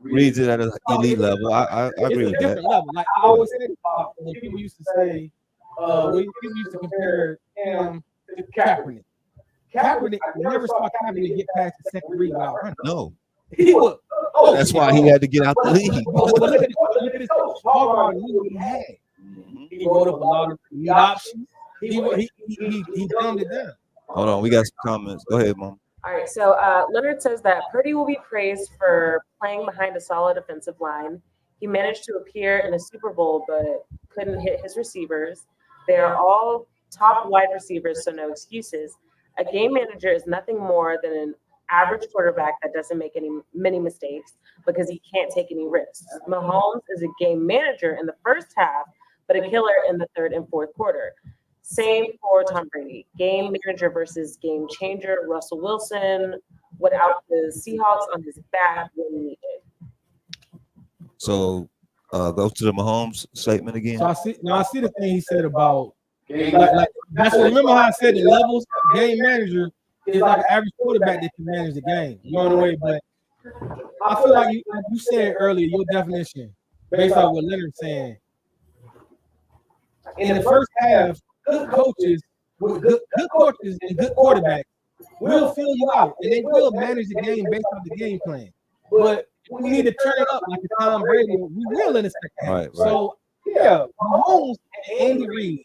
S3: Reads it at an elite level. I
S1: it's
S3: agree
S1: a
S3: with
S1: different
S3: that.
S1: level. Like I always said, when people used to say, when people used to compare him to Kaepernick. Kaepernick, I never saw Kaepernick get past the second read without running.
S3: No,
S1: He was.
S3: that's why he had to get out the league.
S1: But look at his coach. Harbaugh knew what he had. He wrote up a lot of read options. He dumbed it down.
S3: Hold on, we got some comments. Go ahead, Mom.
S5: All right, so Leonard says that Purdy will be praised for playing behind a solid offensive line. He managed to appear in a Super Bowl, but couldn't hit his receivers. They are all top wide receivers, so no excuses. A game manager is nothing more than an average quarterback that doesn't make many mistakes because he can't take any risks. Mahomes is a game manager in the first half, but a killer in the third and fourth quarter. Same for Tom Brady. Game manager versus game changer. Russell Wilson without the Seahawks on his back when needed.
S3: So go to the Mahomes statement again.
S1: So I see the thing he said about like that's what, remember how I said the levels. Game manager is like an average quarterback that can manage the game. You know the way, but I feel like you said earlier your definition based on what Leonard's saying. In the first half, good coaches with good coaches and good quarterbacks will fill you out and they will manage the game based on the game plan. But we need to turn it up like a Tom Brady. We will in the second half.
S3: Right.
S1: So yeah, Mahomes and Andy Reid.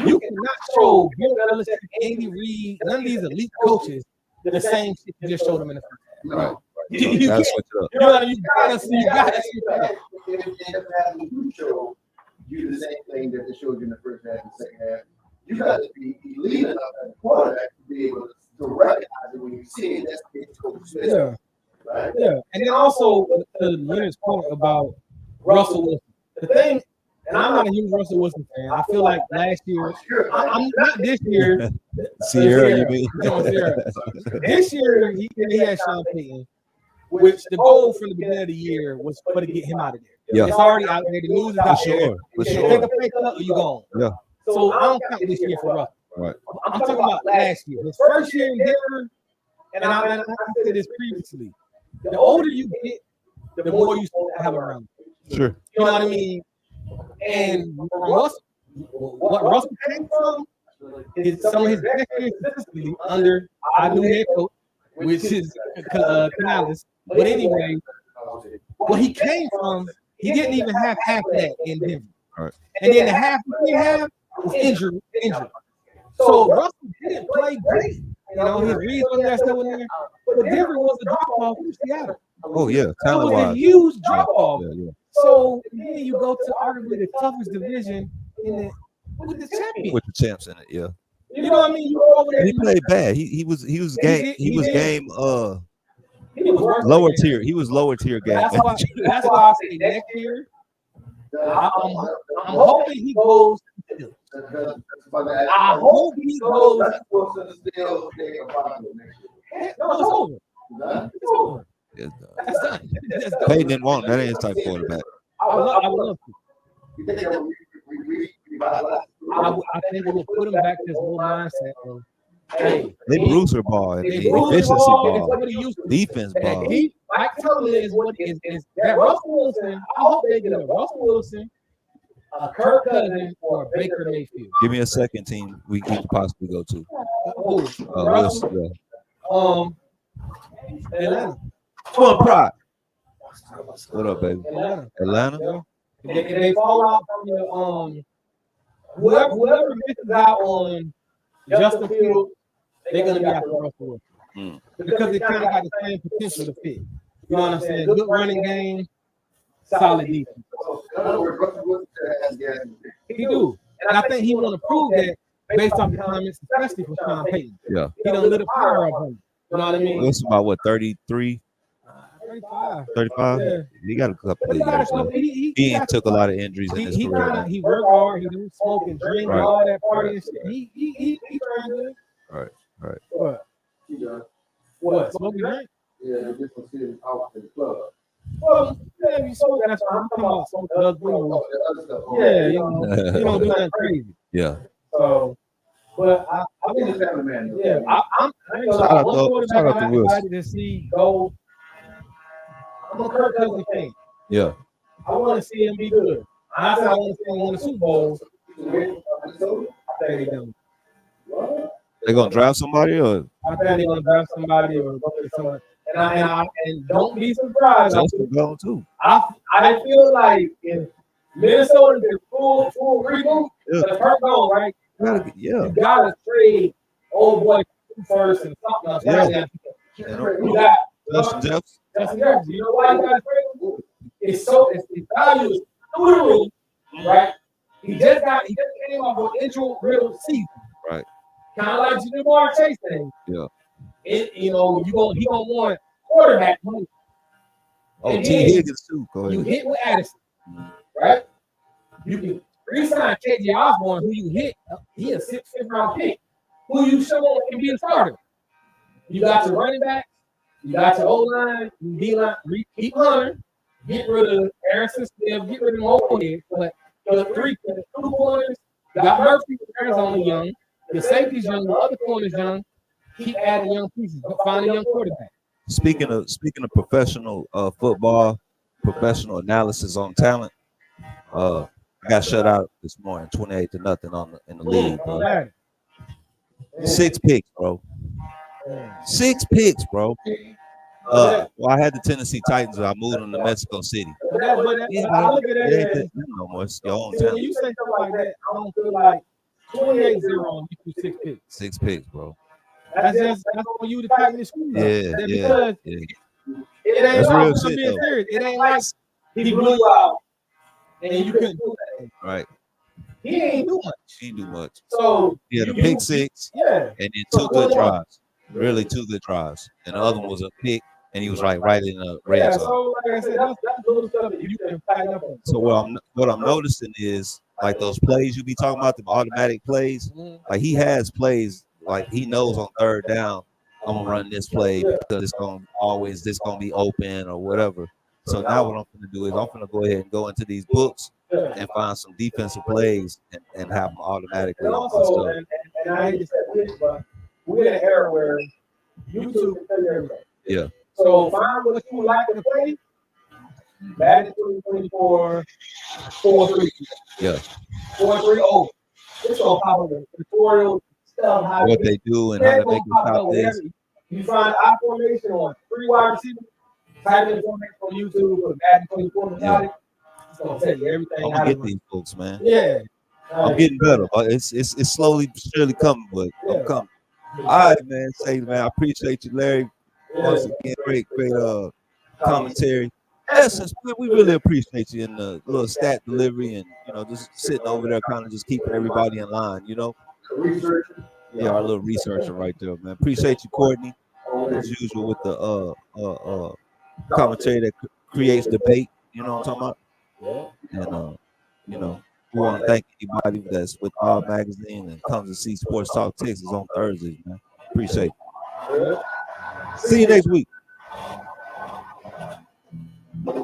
S1: You cannot show Bill Belichick, Andy Reid, none of these elite coaches the same shit you just showed them in the first half.
S3: Right.
S1: You
S3: Gotta
S1: can't.
S3: switch it up.
S1: You gotta see. You gotta see that.
S4: If show you the same thing that they showed you in the first half and second half, you got to be elite enough as a quarterback to be able to recognize it when you see it. That's the Coach Smith.
S1: Yeah.
S4: Right?
S1: Yeah. And then also to Leonard's point about Russell Wilson. The thing, and I'm not a huge Russell Wilson fan. I feel like last year, I'm not this year.
S3: Sierra, you mean?
S1: This year he had Sean Payton, which the goal from the beginning of the year was to get him out of there.
S3: Yeah.
S1: It's already out there. The news is out there.
S3: For
S1: You
S3: sure.
S1: take a pay cut or you gone.
S3: Yeah.
S1: So I don't count this year for Russell.
S3: Right.
S1: I'm talking about last year. His first year in Denver, and I said this previously. The older you get, the more you have around.
S3: Sure.
S1: You know what I mean? And Russell, what Russell came from is some of his best years statistically under our new head coach, which is Canales. But anyway, what he came from, he didn't even have half of that in Denver.
S3: Right.
S1: And then the half he didn't have was injury. So Russell didn't play great. You know, his reads on that stuff in there. But Denver was a drop off from Seattle.
S3: Oh yeah,
S1: It
S3: talent
S1: was a
S3: wise.
S1: huge drop off.
S3: Yeah.
S1: So then you go to arguably the toughest division with the champion.
S3: With the champs in it, yeah.
S1: You know what I mean? You go over there.
S3: And he played bad. He was game. He was game.
S1: He was worse
S3: Lower
S1: than
S3: tier. He was lower tier game.
S1: That's why I say next year. I'm hoping he goes. I hope he goes. No, it's over. It's over.
S3: Yeah,
S1: That's done. That's done.
S3: Payton didn't want that. Ain't his type of quarterback.
S1: I would love to. I think it will put him back to his whole mindset of, hey,
S3: They bruiser ball and
S1: they
S3: the
S1: bruise the
S3: efficiency
S1: ball, it's
S3: ball,
S1: what he used to.
S3: defense ball.
S1: Mike Tomlin is what is that Russell Wilson. I hope they get a Russell Wilson, a Kirk Cousins, or a Baker Mayfield.
S3: Give me a second team we could possibly go to.
S1: Russell,
S3: Wilson,
S1: Atlanta.
S3: Twin Pride. What up, baby?
S1: Atlanta.
S3: Atlanta?
S1: If they fall out from the whoever misses out on Justin Fields, they're gonna be after Russell Wilson because they kind of got the same potential to fit. You know what I'm saying? Good running game, solid defense. He do, and I think he want to prove that based on the comments, especially from Sean Payton.
S3: Yeah.
S1: He done lit a fire up on him. You know what I mean?
S3: Wilson about what, 33,
S1: 35.
S3: 35?
S1: Yeah.
S3: He got a couple
S1: But
S3: of
S1: he got
S3: years
S1: a
S3: left.
S1: couple.
S3: He ain't took a lot of injuries in his
S1: He
S3: career.
S1: kind of he worked hard. He didn't smoke and drink
S3: Right.
S1: and all that party and shit. He trying good.
S3: Right.
S1: What? Smoke and drink?
S4: Yeah, this was his out in the club.
S1: Well, yeah, if you smoke, that's what I'm talking about. Smoke drugs, you know. Yeah, you know, you don't do nothing crazy.
S3: Yeah.
S1: So, But I'm
S4: He's a family man.
S1: yeah, I'm I ain't gonna
S3: Shout
S1: lie,
S3: out
S1: one
S3: to-
S1: quarterback
S3: shout out to
S1: I'm
S3: Wilson.
S1: excited to see go. I'm a Kirk Cousins fan.
S3: Yeah.
S1: I want to see him be good. I said I want to see him win the Super Bowl. I think they do.
S3: They gonna draft somebody or
S1: I think they're gonna draft somebody or go to someone. And don't be surprised.
S3: Justin going too?
S1: I feel like if Minnesota is full reboot, the Kirk gone, right?
S3: Yeah.
S1: You gotta trade old boy first and something else.
S3: Yeah.
S1: You got
S3: Justin Jefferson.
S1: Justin Jefferson. You know why you gotta trade him? It's value is through the roof, right? He just came off an intro riddle season.
S3: Right.
S1: Kind of like Jamar Chase thing.
S3: Yeah.
S1: He gonna want quarterback money.
S3: Oh,
S1: And
S3: T.
S1: then
S3: Higgins too. Go
S1: You
S3: ahead.
S1: hit with Addison, right? You can re-sign KJ Osborne, who you hit. He a fifth round pick. Who you show can be a starter. You got your running back. You got your O-line, D-line. Keep Hunter. Get rid of Harrison Smith. Get rid of Moorhead. But the two corners, you got Murphy, Arizona young. The safety's young. The other corner's young. Keep adding young pieces. Find a young quarterback.
S3: Speaking of professional football, professional analysis on talent, I got shut out this morning, 28-0 in the league, bro. 6 picks, bro. 6 picks, bro. Well, I had the Tennessee Titans. I moved them to Mexico City.
S1: I look at
S3: It ain't
S1: that.
S3: no more. It's your own
S1: When
S3: talent.
S1: you say stuff like that, I don't feel like 28-0 and you do 6 picks.
S3: 6 picks, bro.
S1: That's on you to tighten the screws up.
S3: Yeah.
S1: Because
S3: Yeah.
S1: it ain't
S3: That's
S1: like,
S3: real
S1: I'm
S3: shit,
S1: being
S3: though.
S1: serious. It ain't like he blew you out and you couldn't do that.
S3: Right.
S1: He ain't do much.
S3: She didn't do much.
S1: So
S3: He had a
S1: you-
S3: pick 6
S1: yeah.
S3: and then 2 good drives. Really 2 good drives. And the other one was a pick, and he was right in the
S1: Yeah,
S3: red zone.
S1: so like I said, that's little stuff that you can tighten up on.
S3: So what I'm noticing is like those plays you be talking about, the automatic plays. Like he has plays like he knows on 3rd down, I'm gonna run this play because it's gonna be open or whatever. So now what I'm gonna do is I'm gonna go ahead and go into these books and find some defensive plays and have them automatically
S1: And
S3: on my
S1: also,
S3: stuff.
S1: and I hate to say this, but we're in an era where YouTube can tell you everything.
S3: Yeah.
S1: So find what you like to play. Madden 2024, 4-3.
S3: Yeah.
S1: 4-3-0. It's gonna pop up with tutorial stuff. How
S3: What they do and how to make it stop this.
S1: You find I formation on 3 wide receivers. Type in formation on YouTube for Madden 24 mentality. It's gonna tell you everything.
S3: I'm
S1: how
S3: gonna
S1: to
S3: get
S1: run.
S3: these books, man.
S1: Yeah.
S3: I'm getting better, but it's slowly surely coming, but I'm coming. All right, man. Say, man, I appreciate you, Larry. Once again, great commentary. Essence, man, we really appreciate you in the little stat delivery and just sitting over there, kind of just keeping everybody in line. Yeah, our little researcher right there, man. Appreciate you, Courtney, as usual with the commentary that creates debate. You know what I'm talking about? And we want to thank anybody that's with our magazine and comes to see Sports Talk Texas on Thursdays, man. Appreciate it. See you next week.